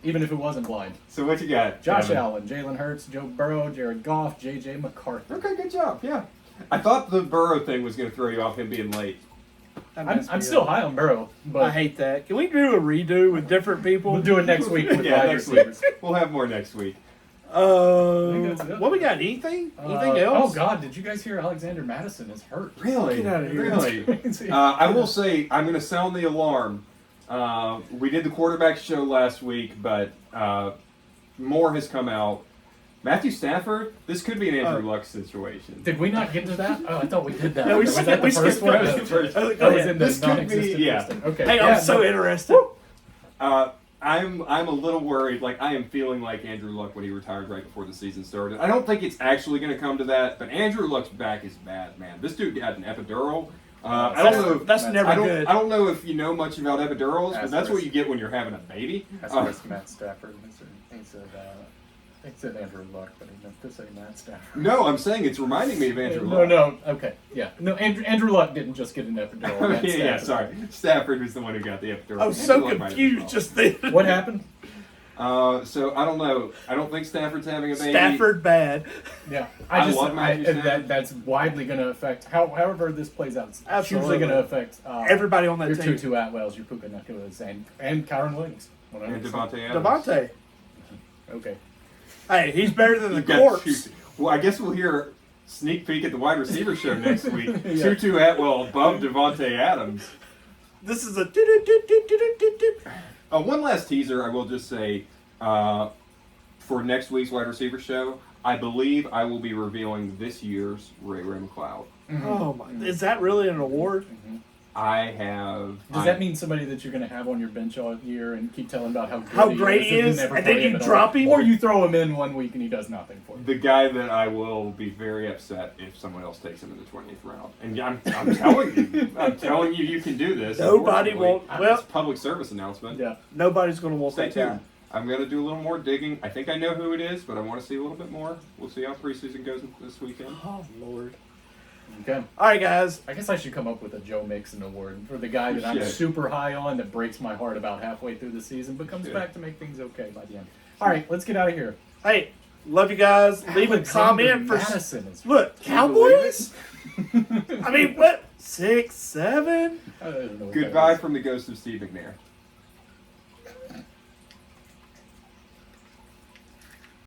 even if it wasn't blind. So what you got? Josh Evan? Allen, Jalen Hurts, Joe Burrow, Jared Goff, J.J. McCarthy. Okay, good job. Yeah. I thought the Burrow thing was going to throw you off him being late. That I'm messed me still up. high on Burrow, but I hate that. Can we do a redo with different people? we'll do it next week with Yeah, wide next week. receivers. We'll have more next week. think that's it. What we got? Anything? Anything Oh else? God! Did you guys hear Alexander Madison is hurt? Really? Get outta here. Really? Crazy. I will say, I'm going to sound the alarm. We did the quarterback show last week, but more has come out. Matthew Stafford, this could be an Andrew Luck situation. Did we not get to that? Oh, I thought we did that. No, we was skipped- that the we first skipped one? that. That was the first. I was like, That oh, was yeah. in the This could be- non-existent yeah. listing. Okay. Hey, Yeah, I'm so no. interested. I'm a little worried. Like, I am feeling like Andrew Luck when he retired right before the season started. I don't think it's actually going to come to that, but Andrew Luck's back is bad, man. This dude got an epidural. I don't know. That's never I don't. good. I don't know if you know much about epidurals, but That's that's what risk. you get when you're having a baby. That's Uh, risk Matt Stafford. He said Andrew Luck, but he meant to say Matt Stafford. no, I'm saying it's reminding me of Andrew No, Luck. no, okay, yeah. No, Andrew Luck didn't just get an epidural. Matt yeah, Stafford. sorry. Stafford was the one who got the epidural. I was so Andrew Luck might have been confused just then. What happened? So I don't know. I don't think Stafford's having a baby. Stafford bad. Yeah, I love Matthew Stafford. that's widely going to affect however this plays out. It's Absolutely. hugely going to affect Everybody on that your team. Tutu Atwells, your Puka Nakulas, and Kyron Williams. And Devontae Adams. Devontae. Okay. Hey, he's better than the You've got corpse. Tutu. Well, I guess we'll hear a sneak peek at the wide receiver show next week. Yeah. Tutu Atwell above Devontae Adams. This is a. One last teaser. I will just say, for next week's wide receiver show, I believe I will be revealing this year's Ray McLeod. Oh my! Is that really an award? I have. Does that mean somebody that you're going to have on your bench all year and keep telling about how great he is, never and then play you him at drop all? him? Or you throw him in one week and he does nothing for you? the guy that I will be very upset if someone else takes him in the 20th round? And I'm telling you, you can do this. Nobody Unfortunately, won't. Well, it's a public service announcement. Yeah. nobody's going to want Stay that guy. tuned. I'm going to do a little more digging. I think I know who it is, but I want to see a little bit more. We'll see how preseason goes this weekend. Oh Lord! Okay. All right, guys. I guess I should come up with a Joe Mixon award for the guy that I'm Yeah. super high on that breaks my heart about halfway through the season, but comes Yeah. back to make things okay by the end. All right, let's get out of here. Hey, love you guys. Leave a comment for. Madison is Look, Cowboys. I mean, what? 6, 7. I don't know what that Goodbye is. from the ghost of Steve McNair.